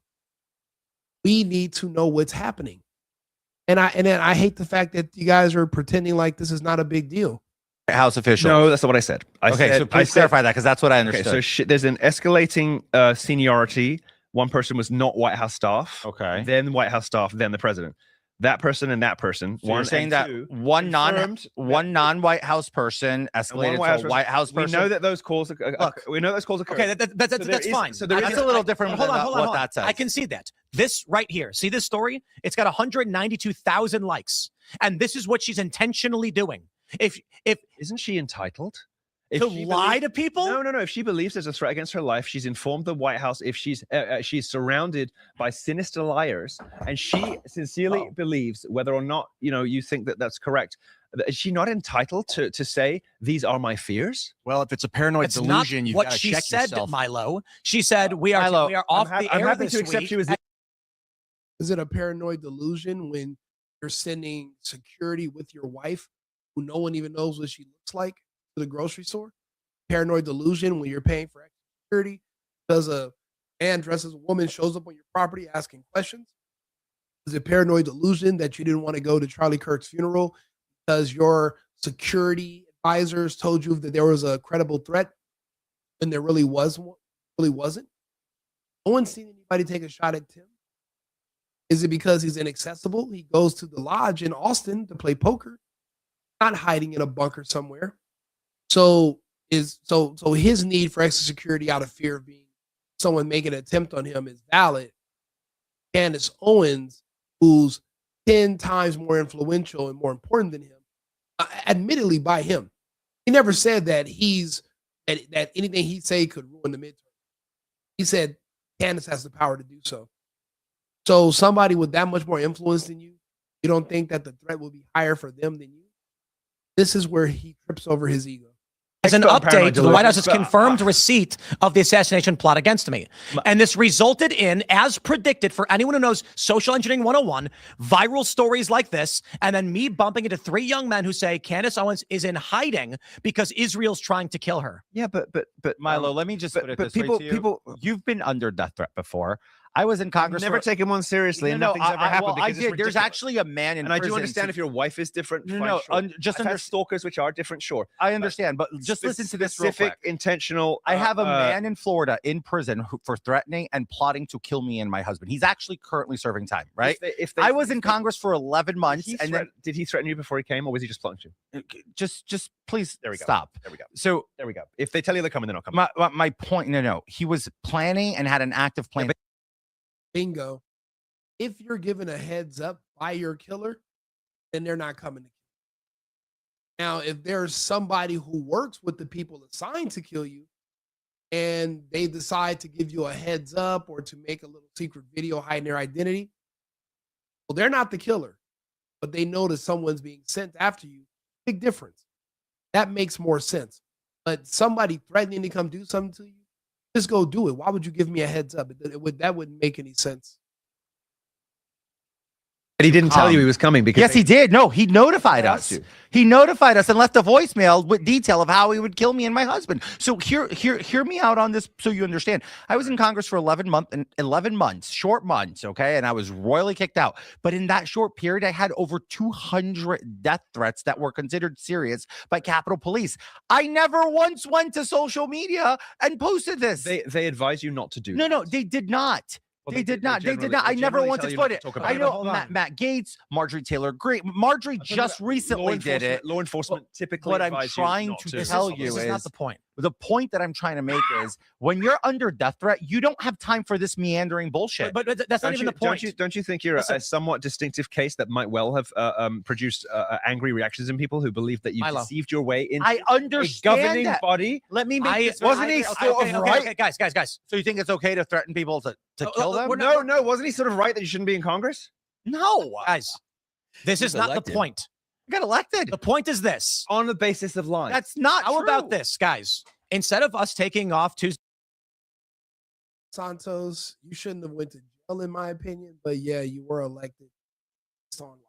We need to know what's happening. And I hate the fact that you guys are pretending like this is not a big deal. House official. No, that's not what I said. So please clarify that, because that's what I understood. Okay, so there's an escalating seniority. One person was not White House staff. Okay. Then White House staff, then the president. That person and that person. So you're saying that one non-White House person escalated to a White House person? We know that those calls we know those calls occur. Okay, that's fine. So that's a little different than what that says. I can see that. This right here, see this story? It's got 192,000 likes. And this is what she's intentionally doing. If Isn't she entitled? To lie to people? No. If she believes there's a threat against her life, she's informed the White House. If she's surrounded by sinister liars, and she sincerely believes, whether or not you think that that's correct, is she not entitled to say these are my fears? Well, if it's a paranoid delusion, you've got to check said, yourself. Milo. She said we are off the air. I'm happy this to accept week. she was. Is it a paranoid delusion when you're sending security with your wife, who no one even knows what she looks like, to the grocery store? Paranoid delusion when you're paying for extra security because a man dressed as a woman shows up on your property asking questions? Is it paranoid delusion that you didn't want to go to Charlie Kirk's funeral because your security advisors told you that there was a credible threat when there really wasn't? No one's seen anybody take a shot at Tim. Is it because he's inaccessible? He goes to the lodge in Austin to play poker, not hiding in a bunker somewhere. So his need for extra security out of fear of being someone making an attempt on him is valid. Candace Owens, who's 10 times more influential and more important than him, admittedly by him, he never said that that anything he say could ruin the midterm. He said Candace has the power to do so. So somebody with that much more influence than you don't think that the threat will be higher for them than you? This is where he trips over his ego. As an update, the White House has confirmed receipt of the assassination plot against me. And this resulted in, as predicted, for anyone who knows Social Engineering 101, viral stories like this, and then me bumping into 3 young men who say Candace Owens is in hiding because Israel's trying to kill her. Yeah, but Milo, let me just put it this way to you. You've been under death threat before. I was in Congress. Never taken one seriously, and nothing's ever happened. I did. There's actually a man in prison. I do understand if your wife is different. Just understand stalkers, which are different. Sure, I understand, but just listen to this specific, intentional. I have a man in Florida in prison for threatening and plotting to kill me and my husband. He's actually currently serving time. Right? I was in Congress for 11 months, and then did he threaten you before he came, or was he just plotting you? Just please. There we go. Stop. There we go. So there we go. If they tell you they're coming, they're not coming. My point. No. He was planning and had an active plan. Bingo. If you're given a heads up by your killer, then they're not coming to kill you. Now, if there's somebody who works with the people assigned to kill you and they decide to give you a heads up or to make a little secret video hiding their identity, well, they're not the killer, but they know that someone's being sent after you. Big difference. That makes more sense. But somebody threatening to come do something to you, just go do it. Why would you give me a heads up? That wouldn't make any sense. But he didn't tell you he was coming because yes, he did. No, he notified us. He notified us and left a voicemail with detail of how he would kill me and my husband. So hear me out on this so you understand. I was in Congress for 11 months, short months, okay? And I was royally kicked out. But in that short period, I had over 200 death threats that were considered serious by Capitol Police. I never once went to social media and posted this. They advise you not to do No, they did not. Well, they did not. I never once put it. I know Matt Gates, Marjorie Taylor Greene. Marjorie just recently did it. Law enforcement typically. What I'm trying to tell you is not the point. The point that I'm trying to make is when you're under death threat, you don't have time for this meandering bullshit. But that's not even the point. Don't you think you're a somewhat distinctive case that might well have produced angry reactions in people who believe that you deceived your way into I understand a governing that. body? Let me make this. Wasn't he sort of right? Okay, guys. So you think it's okay to threaten people to kill them? No. Wasn't he sort of right that you shouldn't be in Congress? No. Guys, this is not the point. I got elected. The point is this. On the basis of lying. That's not How true. about this, guys? Instead of us taking off Tuesday, Santos, you shouldn't have went to jail, in my opinion. But yeah, you were elected. It's on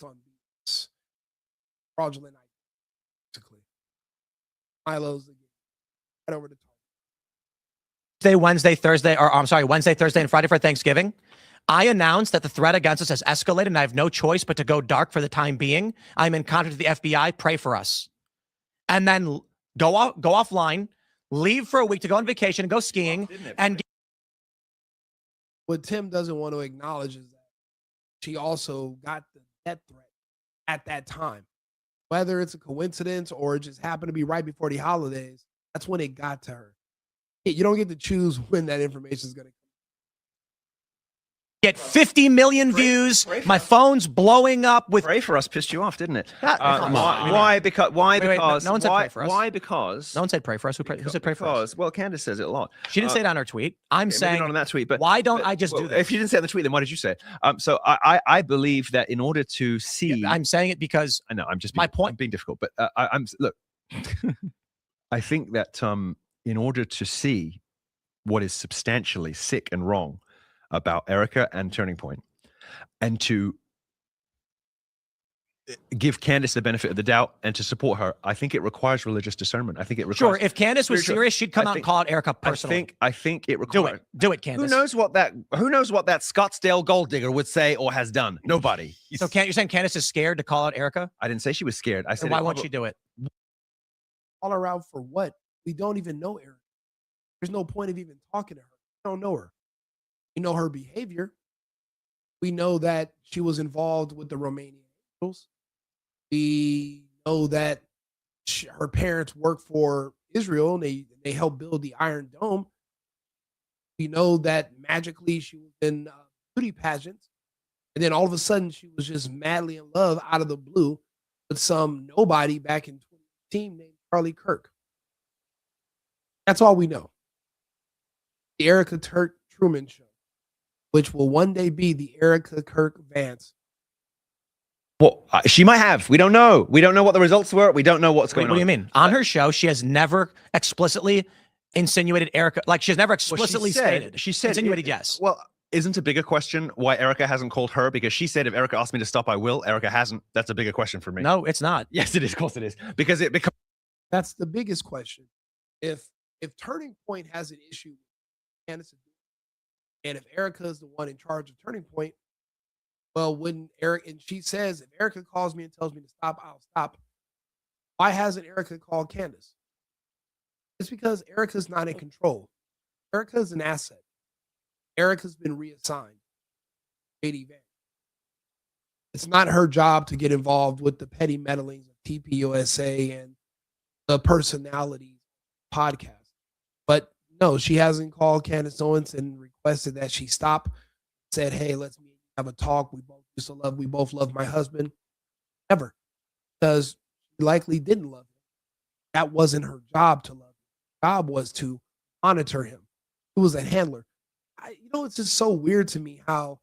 BS. Fraudulent basically. Milo's again. Right over the top. Wednesday, Thursday, Wednesday, Thursday, and Friday for Thanksgiving. I announced that the threat against us has escalated and I have no choice but to go dark for the time being. I'm in contact with the FBI. Pray for us. And then go offline, leave for a week to go on vacation, go skiing, and what Tim doesn't want to acknowledge is that she also got the death threat at that time. Whether it's a coincidence or it just happened to be right before the holidays, that's when it got to her. You don't get to choose when that information is going to get 50 million views. My phone's blowing up with. Pray for us pissed you off, didn't it? Why? Because no one said pray for us. Why? Because no one said pray for us. Who said pray for us? Well, Candace says it a lot. She didn't say it on her tweet. I'm saying not on that tweet, but why don't I just do this? If you didn't say it on the tweet, then why did you say it? So I believe that in order to see, I'm saying it because I know I'm just my point. I'm being difficult, but I'm look. I think that in order to see what is substantially sick and wrong about Erica and Turning Point, and to give Candace the benefit of the doubt and to support her, I think it requires religious discernment. I think it requires. Sure, if Candace was serious, she'd come out and call it Erica personally. I think it requires. Do it, Candace. Who knows what that Scottsdale gold digger would say or has done? Nobody. So you're saying Candace is scared to call out Erica? I didn't say she was scared. I said, why won't she do it? call her out for what? We don't even know Erica. There's no point of even talking to her. We don't know her. We know her behavior. We know that she was involved with the Romanian Angels. We know that her parents work for Israel and they helped build the Iron Dome. We know that magically she was in beauty pageants. And then all of a sudden she was just madly in love out of the blue with some nobody back in 2018 named Charlie Kirk. That's all we know. The Erica Truman Show, which will one day be the Erica Kirk Vance. Well, she might have. We don't know. We don't know what the results were. We don't know what's going on. What do you mean? On her show, she has never explicitly insinuated Erica. Like she's never explicitly stated. She said insinuated yes. Well, isn't a bigger question why Erica hasn't called her? Because she said if Erica asked me to stop, I will. Erica hasn't. That's a bigger question for me. No, it's not. Yes, it is. Of course it is. Because it becomes. That's the biggest question. If Turning Point has an issue with Candace, and if Erica is the one in charge of Turning Point, well, when she says, if Erica calls me and tells me to stop, I'll stop. Why hasn't Erica called Candace? It's because Erica's not in control. Erica's an asset. Erica's been reassigned. Katie Van. It's not her job to get involved with the petty meddlings of TPUSA and the personalities podcast. But no, she hasn't called Candace Owens and requested that she stop. Said, hey, let's have a talk. We both love my husband. Never. Because she likely didn't love him. That wasn't her job to love him. Her job was to monitor him. He was a handler. It's just so weird to me how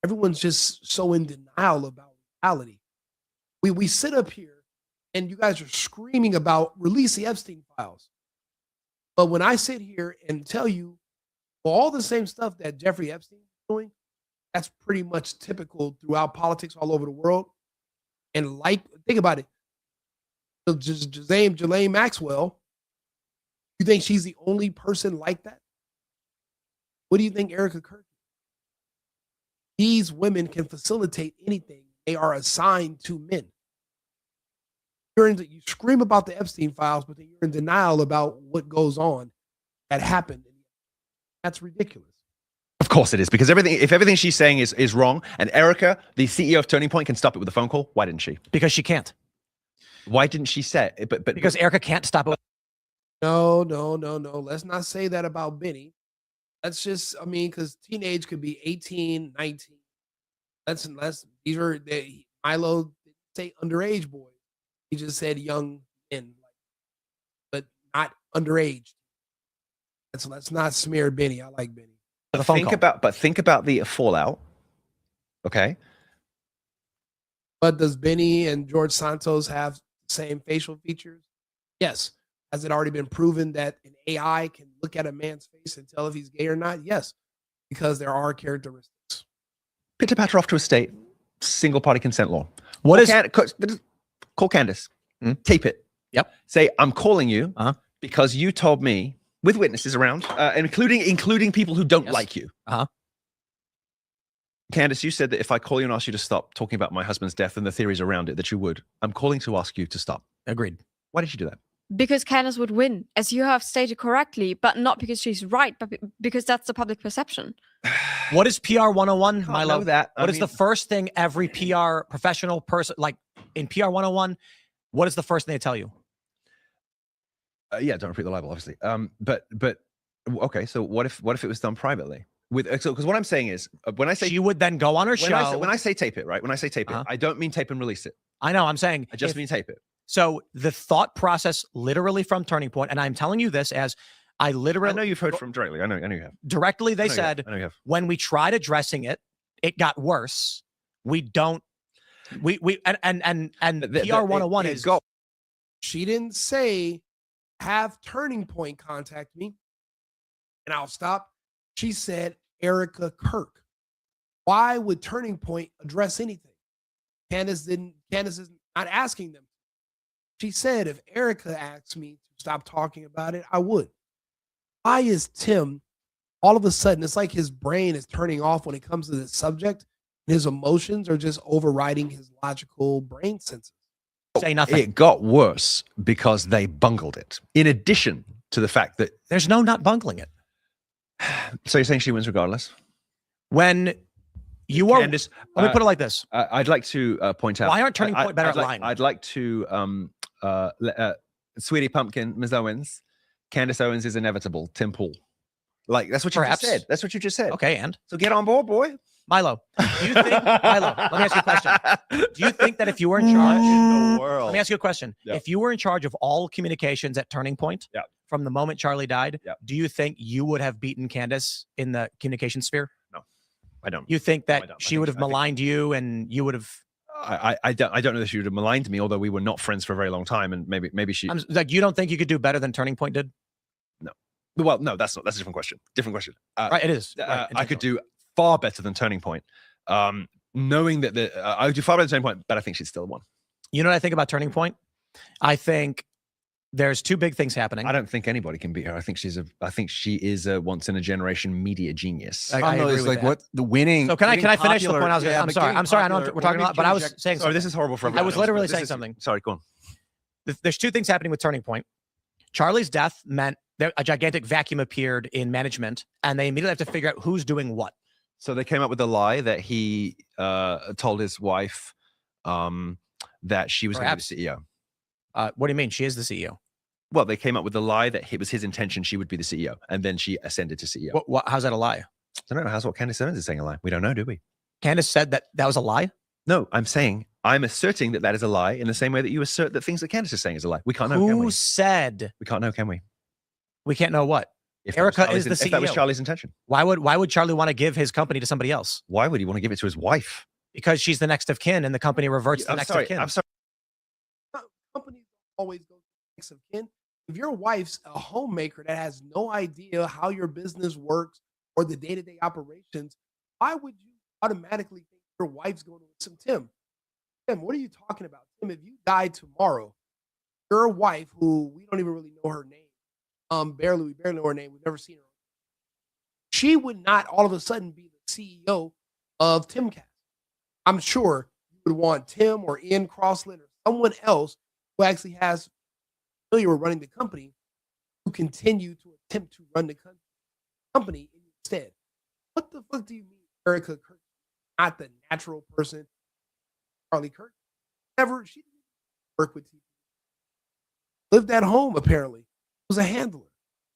everyone's just so in denial about reality. We sit up here and you guys are screaming about release the Epstein files. But when I sit here and tell you all the same stuff that Jeffrey Epstein is doing, That's pretty much typical throughout politics all over the world. And think about it. Ghislaine Maxwell, you think she's the only person like that? What do you think Erica Kirk is? These women can facilitate anything. They are assigned to men. You scream about the Epstein files, but then you're in denial about what goes on that happened. That's ridiculous. Of course it is, because if everything she's saying is wrong, and Erica, the CEO of Turning Point, can stop it with a phone call, why didn't she? Because she can't. Why didn't she say it? But because Erica can't stop it. No. Let's not say that about Benny. That's just, because teenage could be 18, 19. These are Milo didn't say underage boys. He just said young men, but not underage. So let's not smear Benny. I like Benny. Think about the fallout. Okay. But does Benny and George Santos have the same facial features? Yes. Has it already been proven that an AI can look at a man's face and tell if he's gay or not? Yes, because there are characteristics. Pitter patter off to a state. Single party consent law. Call Candace. Tape it. Yep. Say, I'm calling you because you told me, with witnesses around, including people who don't like you. Candace, you said that if I call you and ask you to stop talking about my husband's death and the theories around it, that you would. I'm calling to ask you to stop. Agreed. Why did you do that? Because Candace would win, as you have stated correctly, but not because she's right, but because that's the public perception. What is PR 101, Can't Milo? know that. What is the first thing every PR professional person, like in PR 101, what is the first thing they tell you? Yeah, don't repeat the libel, obviously. But okay, so what if it was done privately? Because what I'm saying is, when I say she would then go on her show. When I say tape it, right? When I say tape it, I don't mean tape and release it. I know. I'm saying I just mean tape it. So the thought process, literally from Turning Point, and I'm telling you this as I know you've heard from directly. I know you have. Directly, they said I know you have. when we tried addressing it, it got worse. We don't. PR 101 is. She didn't say have Turning Point contact me, and I'll stop. She said Erica Kirk. Why would Turning Point address anything? Candace is not asking them. She said, if Erica asked me to stop talking about it, I would. Why is Tim, all of a sudden, it's like his brain is turning off when it comes to this subject. His emotions are just overriding his logical brain senses. Say nothing. It got worse because they bungled it. In addition to the fact that there's no not bungling it. So you're saying she wins regardless? When you are, Candace, let me put it like this. I'd like to point out. Why aren't Turning Point better at lying? I'd like to, Sweetie Pumpkin, Ms. Owens, Candace Owens is inevitable. Tim Pool. Like, that's what you just said. That's what you just said. Okay, and? So get on board, boy. Milo, do you think, Milo, let me ask you a question. Do you think that if you were in charge in the world? Let me ask you a question. Yeah. If you were in charge of all communications at Turning Point, from the moment Charlie died, do you think you would have beaten Candace in the communication sphere? No, I don't. You think that she would have maligned you and you would have... I don't know that she would have maligned me, although we were not friends for a very long time, and maybe she... you don't think you could do better than Turning Point did? No. Well, no, that's a different question. Different question. Right, it is. I could do far better than Turning Point. Knowing that I would do far better than Turning Point, but I think she's still one. You know what I think about Turning Point? I think there's two big things happening. I don't think anybody can beat her. I think she is a once in a generation media genius. I agree with that. What the winning. So can I finish the point I was going to? I'm sorry. I know we're talking a lot, but I was saying. Sorry, this is horrible for everyone. I was literally saying something. Sorry, go on. There's two things happening with Turning Point. Charlie's death meant that a gigantic vacuum appeared in management, and they immediately have to figure out who's doing what. So they came up with the lie that he told his wife that she was going to be the CEO. What do you mean? She is the CEO. Well, they came up with the lie that it was his intention she would be the CEO, and then she ascended to CEO. How's that a lie? I don't know. How's what Candace Owens is saying a lie? We don't know, do we? Candace said that was a lie? No, I'm asserting that is a lie in the same way that you assert that things that Candace is saying is a lie. We can't know, can we? Who said? We can't know, can we? We can't know what? If Erica is the CEO. If that was Charlie's intention. Why would Charlie want to give his company to somebody else? Why would he want to give it to his wife? Because she's the next of kin and the company reverts to the next of kin. I'm sorry. Companies always go to the next of kin. If your wife's a homemaker that has no idea how your business works or the day-to-day operations, why would you automatically think your wife's going with some Tim. Tim, what are you talking about? Tim, if you died tomorrow, your wife, who we don't even really know her name, we barely know her name, we've never seen her. She would not all of a sudden be the CEO of Timcast. I'm sure you would want Tim or Ian Crossland or someone else who actually has familiar with running the company to continue to attempt to run the company instead. What the fuck do you mean, Erica Kirk? Not the natural person, Charlie Kirk. She didn't work with TV. Lived at home, apparently. Was a handler.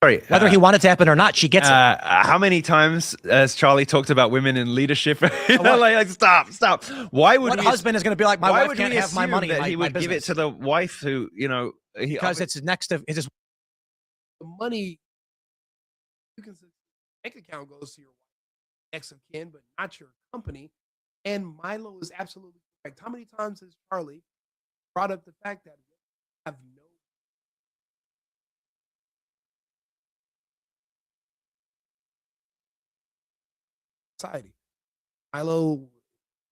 Sorry, Whether he wanted to happen or not, she gets it. How many times has Charlie talked about women in leadership? like, stop. Why would what husband is going to be like, my wife can't have my money? That he would give it to the wife who, because it's next to it's just the money. You can bank account goes to your wife, next of kin, but not your company. And Milo is absolutely correct. How many times has Charlie brought up the fact that we have no society? Milo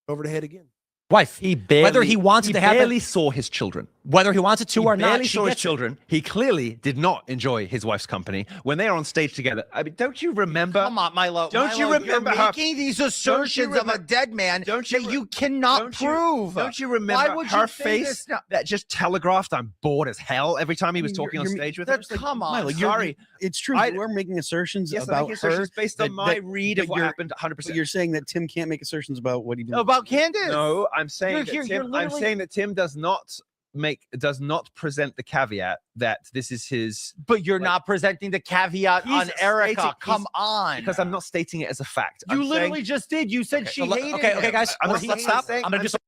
over the head again. wife. Whether he wants it to happen, barely saw his children. whether he wants it to He or not, barely she saw his gets it. children. He clearly did not enjoy his wife's company when they are on stage together. I mean, don't you remember? Come on, Milo. Don't you Milo, remember you're how- making these assertions of a dead man Don't you that re- you cannot prove? Don't you remember Why would her you say face this now? that just telegraphed I'm bored as hell every time he was mean, talking on you're- stage with her? That's, come on. Milo, Sorry. It's true. I- You are making assertions Yes, I'm about making assertions her. based on my read of but what you're- happened 100%. But you're saying that Tim can't make assertions about what he did. About Candace. No, I'm saying You're that here- Tim, you're I'm literally- saying that Tim does not present the caveat that this is his, But you're Like, not presenting the caveat he's on Erica. stating- Come he's- on. because I'm not stating it as a fact. You I'm literally saying, just did. You said Okay, she so hated Okay, him. guys, I'm let's not stop. saying- I'm gonna do some.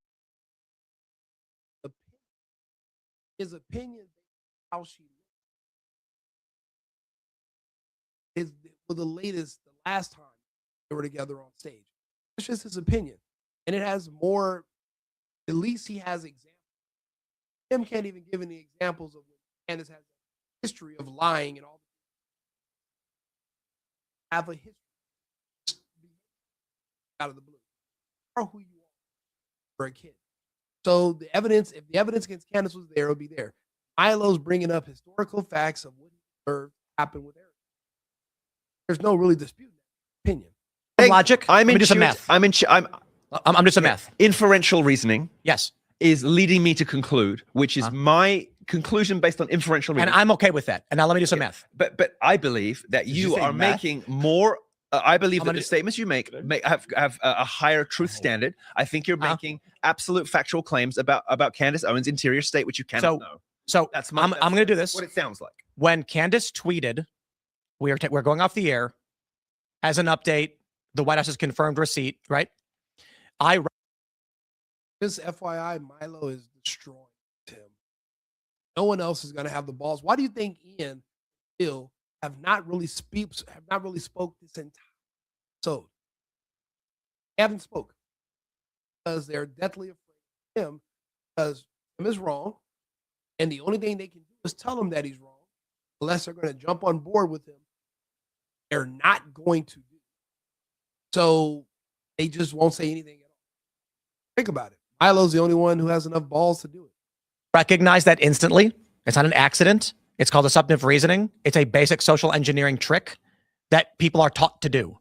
His opinion, how she is for the last time they were together on stage. It's just his opinion, and it has more. At least he has examples. Tim can't even give any examples of when Candace has a history of lying and all. Have a history out of the blue. Or who you are for a kid. So the evidence, if the evidence against Candace was there, it would be there. Milo's bringing up historical facts of what he observed happened with Eric. There's no really dispute in that opinion. Logic. I'm Let me in do some math. I'm I'm just some math. inferential reasoning Yes, is leading me to conclude, which is my conclusion based on inferential reasoning. and I'm okay with that. And now let me do some math. But I believe that you you say are math? making more. I believe I'm that gonna the do- statements you make have a higher truth standard. I think you're making absolute factual claims about Candace Owens' interior state, which you cannot So- know. So That's I'm going to do that's this. What it sounds like. When Candace tweeted, we're going off the air. As an update, the White House has confirmed receipt. Right? Just FYI, Milo is destroying Tim. No one else is going to have the balls. Why do you think Ian, Bill have not really spoke this entire episode? They haven't spoke because they're deathly afraid of him because Tim is wrong, and the only thing they can do is tell him that he's wrong. Unless they're going to jump on board with him, they're not going to do. So they just won't say anything at all. Think about it. Milo's the only one who has enough balls to do it. recognize that instantly. It's not an accident. It's called assumptive reasoning. It's a basic social engineering trick that people are taught to do.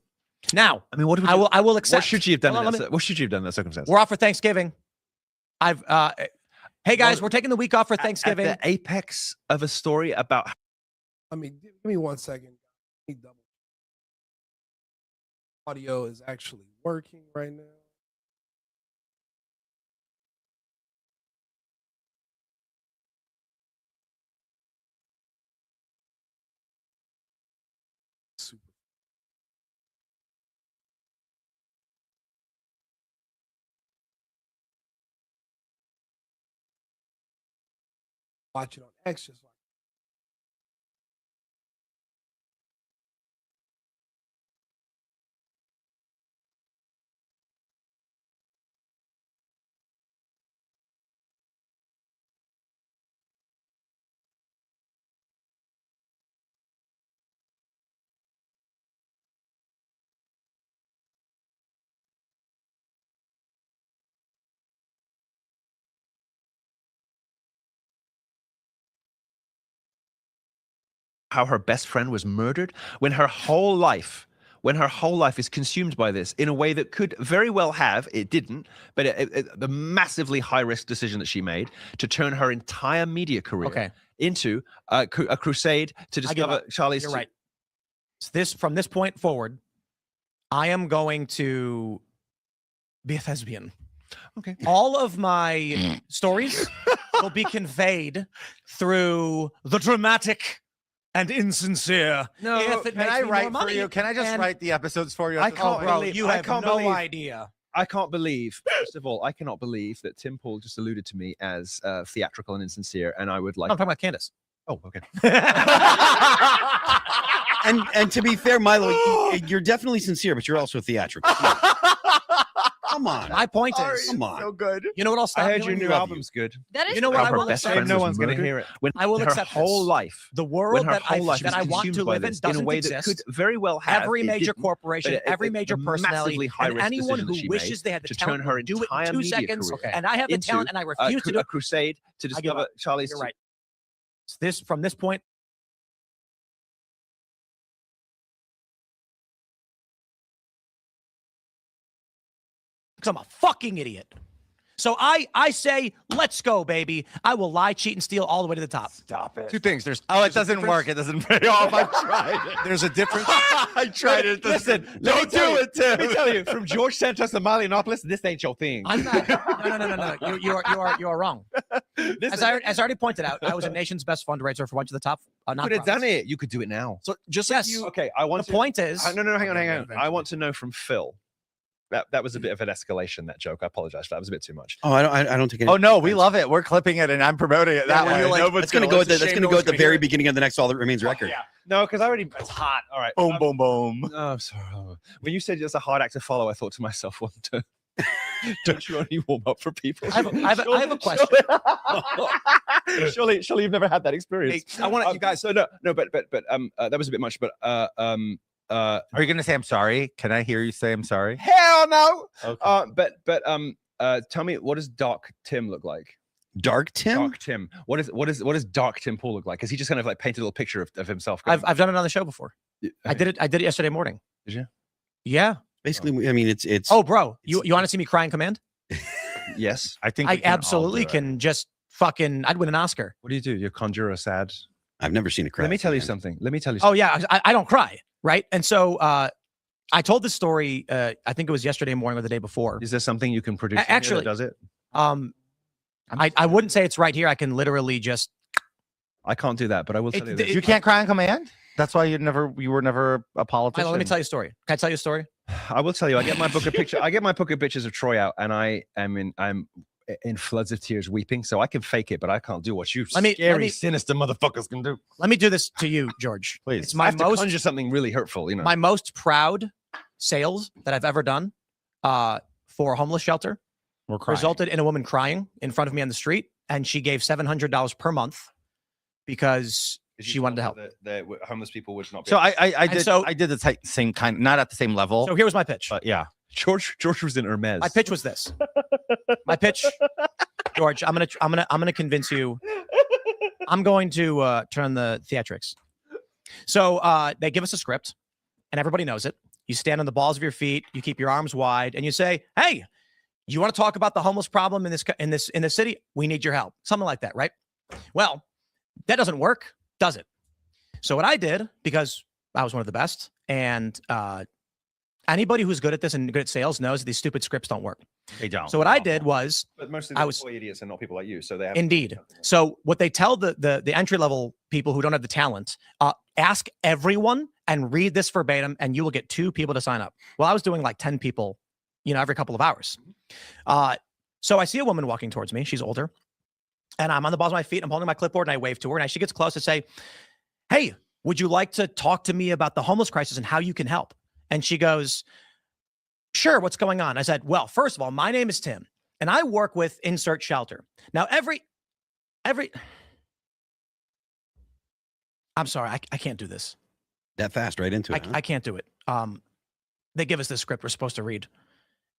Now, I mean, what I will accept. What should you have done? Hold on, What should you have done in that circumstance? We're off for Thanksgiving. Hey guys, we're taking the week off for At Thanksgiving. the apex of a story about I mean, give me 1 second. Let me double. Audio is actually working right now. Super. Watch it on X just like. how her best friend was murdered when her whole life is consumed by this in a way that could very well have, it didn't, but the massively high-risk decision that she made to turn her entire media career into a crusade to discover Charlie's. You're right. From this point forward, I am going to be a thespian. Okay. All of my stories will be conveyed through the dramatic and insincere. No, if it Can makes I me write more for money. you? Can I just write the episodes for you? I can't Bro, believe you I have can't no believe- idea. I can't believe, first of all, I cannot believe that Tim Pool just alluded to me as theatrical and insincere, and I would like. I'm talking about Candace. Oh, okay. And to be fair, Milo, you're definitely sincere, but you're also theatrical. Come on. My point is, Come on. So good. you know what I'll stop I heard doing? your new love album's good. That is You know what How I her will best accept? friend No was one's murdered. gonna hear it. When I will her accept whole this. life, The when world her that whole life I was want consumed to by live in this in a doesn't way exist. that could very well have. Every it major didn't, corporation, but every major the personality, massively and high-risk anyone decision who that she wishes made they had the to talent turn her would do it entire in 2 media seconds, career and I have the into talent, and I refuse to do a it. crusade to I give discover up. Charlie's. You're right. From this point. Because I'm a fucking idiot. So I say, let's go, baby. I will lie, cheat, and steal all the way to the top. Stop it. Two things. It a doesn't difference. work. It doesn't pay off. I tried it. There's a difference. I tried it. Listen, Don't do it, Tim. Let me tell you, from George Santos to Malinopolis, this ain't your thing. I'm not. No. You are wrong. As I already pointed out, I was a nation's best fundraiser for one of the top You could have done it. You could do it now. So just Yes. like you, Okay, I want The point is, no, hang on. I Eventually. want to know from Phil. That was a bit of an escalation. That joke. I apologize. That was a bit too much. Oh, I don't take any. Oh no, we love it. We're clipping it, and I'm promoting it that When way. you're like, Nobody's that's gonna go at the, listen. that's Shame gonna no go one's at the gonna very hear it. beginning of the next All That Remains record. No, because I already. It's hot. All right. Boom, boom, boom. Oh, I'm sorry. When you said it's a hard act to follow, I thought to myself, well, don't you only warm up for people? I have a question. Surely you've never had that experience. Hey, I want you guys. So no, but that was a bit much. But Are you gonna say I'm sorry? Can I hear you say I'm sorry? hell no. Okay. But tell me, what does Dark Tim look like? Dark Tim? Dark Tim. What does Dark Tim Pool look like? Because he just kind of like painted a little picture of himself. I've done it on the show before. I did it yesterday morning. Did you? Yeah. Basically, I mean, it's. Oh, bro, you want to see me cry in command? Yes. I think I we can all absolutely do it. can just fucking. I'd win an Oscar. What do? You conjure a sad. I've never seen a crash. Let me tell you something. Oh yeah, I don't cry, right? And so I told this story. I think it was yesterday morning or the day before. Is there something you can produce? Actually, that does it? I wouldn't say it's right here. I can literally just. I can't do that, but I will tell you this. You can't cry on command. That's why you were never a politician. Milo, let me tell you a story. Can I tell you a story? I will tell you. I get my book of pictures of Troy out, and I'm in floods of tears, weeping. So I can fake it, but I can't do what you scary, sinister motherfuckers can do. Let me do this to you, George. Please. It's I my have to most conjure something really hurtful. You know. my most proud sales that I've ever done for a homeless shelter We're crying. resulted in a woman crying in front of me on the street, and she gave $700 per month because she wanted to help. The homeless people would not. Be So I And did the same kind, not at the same level, So here was my pitch. but yeah. George was in Hermes. My pitch was this. My pitch, George. I'm gonna convince you. I'm going to turn the theatrics. So they give us a script, and everybody knows it. You stand on the balls of your feet. You keep your arms wide, and you say, "Hey, you want to talk about the homeless problem in this city? We need your help." Something like that, right? Well, that doesn't work, does it? So what I did, because I was one of the best, and anybody who's good at this and good at sales knows that these stupid scripts don't work. They don't. So what I did was, But most of I the was- employee idiots are not people like you, so they have. indeed. So what they tell the entry level people who don't have the talent, ask everyone and read this verbatim, and you will get 2 people to sign up. Well, I was doing like 10 people, every couple of hours. So I see a woman walking towards me. She's older, and I'm on the balls of my feet. I'm holding my clipboard, and I wave to her, and as she gets close, I say, "Hey, would you like to talk to me about the homeless crisis and how you can help?" And she goes, "Sure, what's going on?" I said, "Well, first of all, my name is Tim, and I work with Insert Shelter. Now, I'm sorry, I can't do this. that fast right into it. I can't do it. They give us this script we're supposed to read,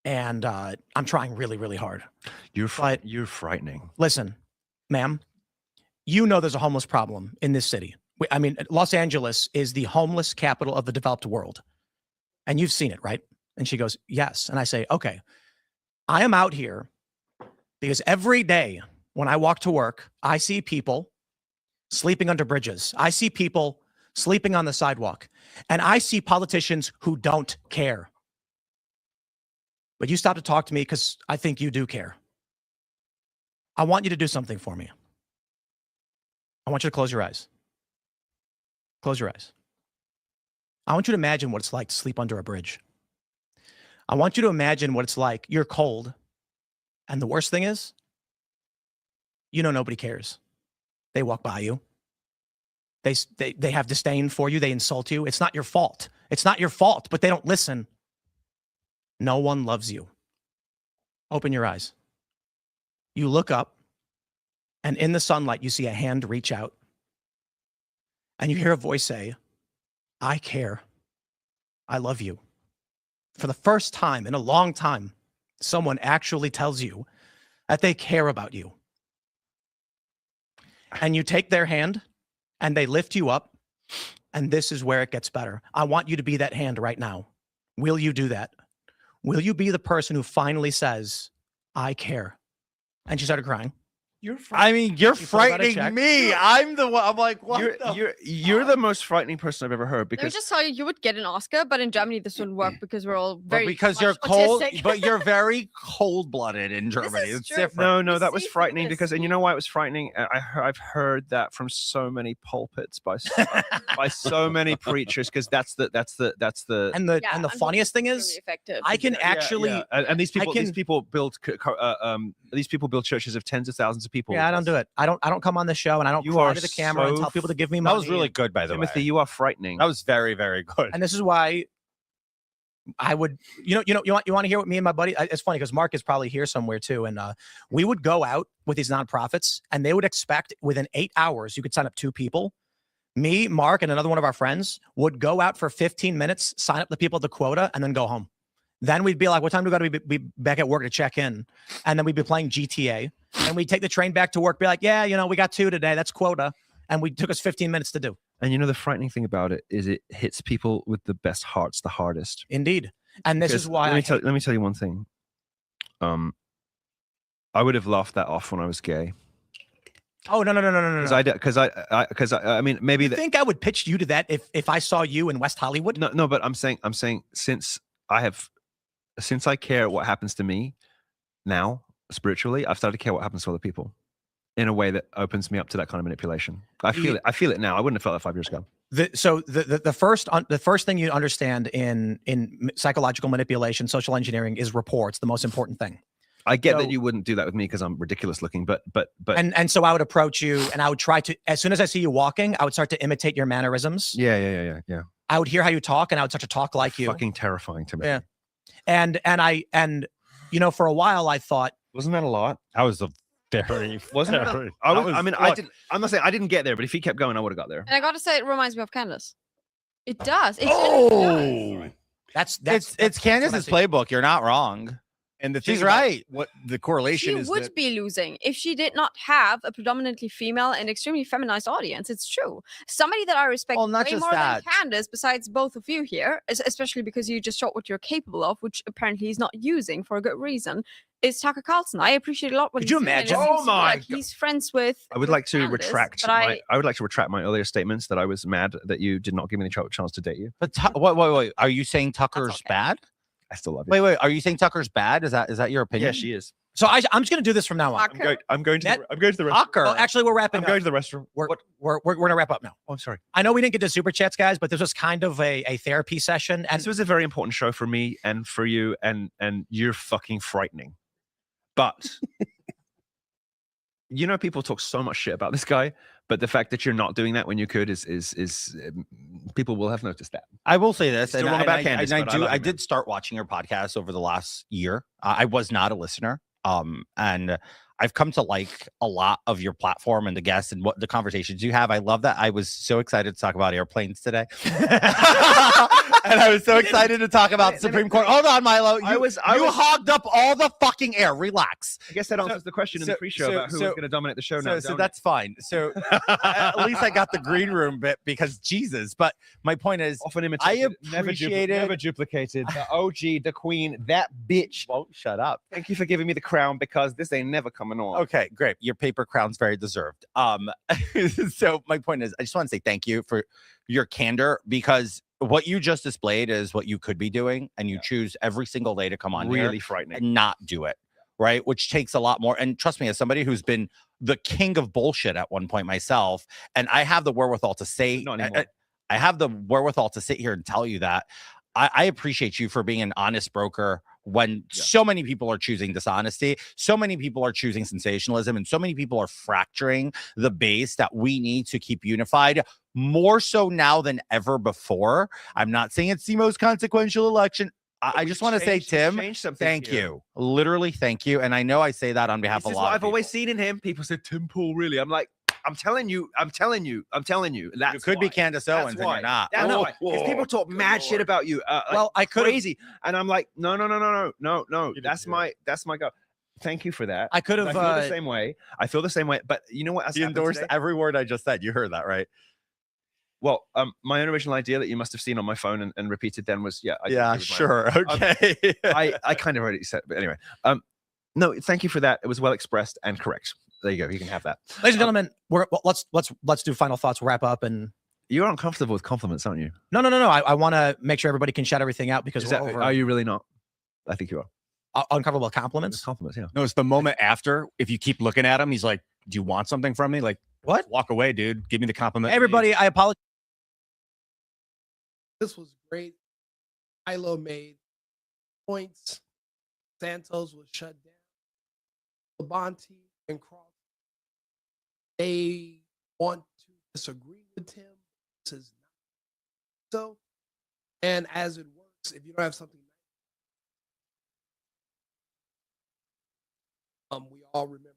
and I'm trying really, really hard. You're But- you're frightening. Listen, ma'am, you know there's a homeless problem in this city. I mean, Los Angeles is the homeless capital of the developed world. And you've seen it, right? And she goes, yes. And I say, okay, I am out here because every day when I walk to work, I see people sleeping under bridges. I see people sleeping on the sidewalk. And I see politicians who don't care. But you stop to talk to me because I think you do care. I want you to do something for me. I want you to close your eyes. Close your eyes. I want you to imagine what it's like to sleep under a bridge. I want you to imagine what it's like. You're cold. And the worst thing is, you know nobody cares. They walk by you. They have disdain for you. They insult you. It's not your fault. It's not your fault, but they don't listen. No one loves you. Open your eyes. You look up, and in the sunlight, you see a hand reach out. And you hear a voice say, I care. I love you. For the first time in a long time, someone actually tells you that they care about you. And you take their hand and they lift you up. And this is where it gets better. I want you to be that hand right now. Will you do that? Will you be the person who finally says, I care? And she started crying. You're You pulled out a frightening check. me. I'm the one. I'm like, what? You're the most frightening person I've ever heard Let me because just tell you, you would get an Oscar, but in Germany this wouldn't work because we're all But very because much you're cold, autistic. but you're very cold-blooded in Germany. is It's true. different. no, You that was see frightening this. because, and you know why it was frightening? I've heard that from so many pulpits by so many preachers because that's the And the Yeah, funniest thing really is, effective. I can actually, yeah. And these I people build churches of tens of thousands of people. yeah, I don't do it. I don't come on the show and I don't You cry are to the camera and so tell people to give me That money. was really good, by the Timothy, way. you are frightening. That was very, very good. And this is why I would, you want to hear what me and my buddy. It's funny because Mark is probably here somewhere too, and we would go out with these nonprofits, and they would expect within 8 hours you could sign up 2 people. Me, Mark, and another one of our friends would go out for 15 minutes, sign up the people at the quota, and then go home. Then we'd be like, "What time do we got to be back at work to check in?" And then we'd be playing GTA, and we'd take the train back to work, be like, "Yeah, we got 2 today. That's quota." And we took us 15 minutes to do. And you know the frightening thing about it is it hits people with the best hearts the hardest. Indeed. And this is Because why let me tell you one thing. I would have laughed that off when I was gay. Oh no. Because I mean maybe You think I would pitch you to that if I saw you in West Hollywood? no, but I'm saying since I care what happens to me now spiritually, I've started to care what happens to other people in a way that opens me up to that kind of manipulation. I feel it now. I wouldn't have felt that 5 years ago. The first thing you understand in psychological manipulation, social engineering is rapport. It's the most important thing. I get So- that you wouldn't do that with me because I'm ridiculous looking, but And so I would approach you and I would try to, as soon as I see you walking, I would start to imitate your mannerisms. yeah. I would hear how you talk and I would start to talk like you. Fucking terrifying to me. Yeah. And for a while I thought, Wasn't that a lot? That was a very, Wasn't it? very- I that was- mean, I didn't. I'm not saying I didn't get there, but if he kept going, I would have got there. And I gotta say, it reminds me of Candace. It does. It Oh, that's it's Candace's playbook. You're not wrong. And the She's thing about right. What the correlation she is would that be losing if she did not have a predominantly female and extremely feminized audience. It's true. Somebody that I respect Well, not way just more that. than Candace, besides both of you here, especially because you just showed what you're capable of, which apparently he's not using for a good reason, is Tucker Carlson. I appreciate a lot what Could he's you doing, and it imagine? seems Oh to be like my he's friends with. I would with like to Candace, retract but my. I would like to retract my earlier statements that I was mad that you did not give me the chance to date you. But wait. Are you saying Tucker's okay. bad? I still love you. Wait. Are you saying Tucker's bad? Is that your opinion? Yeah, she is. So I'm just going to do this from now on. Tucker. I'm going to. That- I'm going to the restroom. Tucker. Well, actually, we're wrapping I'm up. going to the restroom. We're going to wrap up now. Oh, I'm sorry. I know we didn't get to super chats, guys, but this was kind of a therapy session. And This was a very important show for me and for you, and you're fucking frightening. But people talk so much shit about this guy, but the fact that you're not doing that when you could is people will have noticed that. I will say this, Still and wrong I, about and I- Candace, and I but I do. love I you, did start watching your podcast over the last year. I was not a listener, and I've come to like a lot of your platform and the guests and what the conversations you have. I love that. I was so excited to talk about airplanes today. And I was so excited to talk about Supreme Court. Hold on, Milo. You hogged up all the fucking air. Relax. I guess that answers the question in the pre-show about who was going to dominate the show now. So that's fine. So at least I got the green room bit because Jesus. But my point is, often imitated, never duplicated. The OG, the queen, that bitch. Won't shut up. Thank you for giving me the crown because this ain't never coming on. Okay, great. Your paper crown's very deserved. So my point is, I just want to say thank you for your candor because what you just displayed is what you could be doing, and you choose every single day to come on really here frightening and not do it, right? Which takes a lot more. And trust me, as somebody who's been the king of bullshit at one point myself, and I have the wherewithal to say, I have the wherewithal to sit here and tell you that I appreciate you for being an honest broker when so many people are choosing dishonesty, so many people are choosing sensationalism, and so many people are fracturing the base that we need to keep unified more so now than ever before. I'm not saying it's the most consequential election. I just want to say, Tim, thank you. Literally, thank you. And I know I say that on behalf of a lot of people. This is what I've always seen in him. People said, Tim Pool, really? I'm like, I'm telling you. That's you could be Candace Owens and you're not. Because people talk mad shit about you. Well, I could crazy, and I'm like, no. That's my go. Thank you for that. I could have. I feel the same way. I feel the same way. But you know what? You endorsed every word I just said. You heard that, right? Well, my own original idea that you must have seen on my phone and repeated then was, sure. Okay. I kind of already said, but anyway. No, thank you for that. It was well expressed and correct. There you go. You can have that. Ladies and gentlemen, let's do final thoughts, wrap up, and you're uncomfortable with compliments, aren't you? No. I want to make sure everybody can shout everything out because are you really not? I think you are. Uncomfortable with compliments? Compliments, yeah. No, it's the moment after. If you keep looking at him, he's like, "Do you want something from me?" Like, what? Walk away, dude. Give me the compliment. Everybody, I apologize. This was great. Milo made points. Santos was shut down. Labonte and Cross, they want to disagree with him. This is not so. And as it works, if you don't have something, we all remember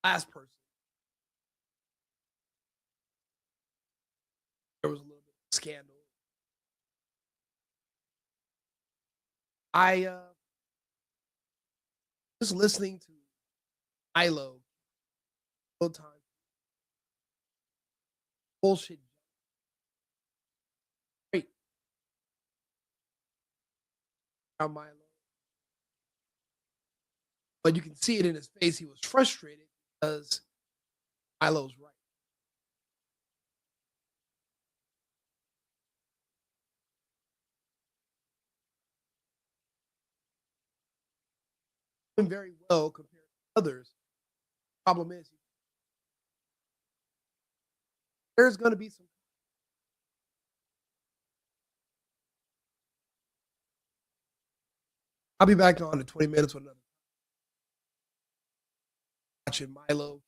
last person. There was a little bit of scandal. I just listening to Milo all the time. Bullshit. Great. Milo. But you can see it in his face. He was frustrated because Milo's right. Doing very well compared to others. Problem is, there's going to be some. I'll be back on in 20 minutes with another. Watching Milo.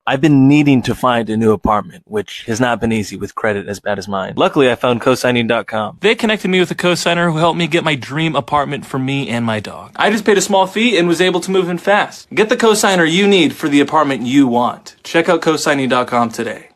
I've been needing to find a new apartment, which has not been easy with credit as bad as mine. Luckily, I found cosigning.com. They connected me with a cosigner who helped me get my dream apartment for me and my dog. I just paid a small fee and was able to move in fast. Get the cosigner you need for the apartment you want. Check out cosigning.com today.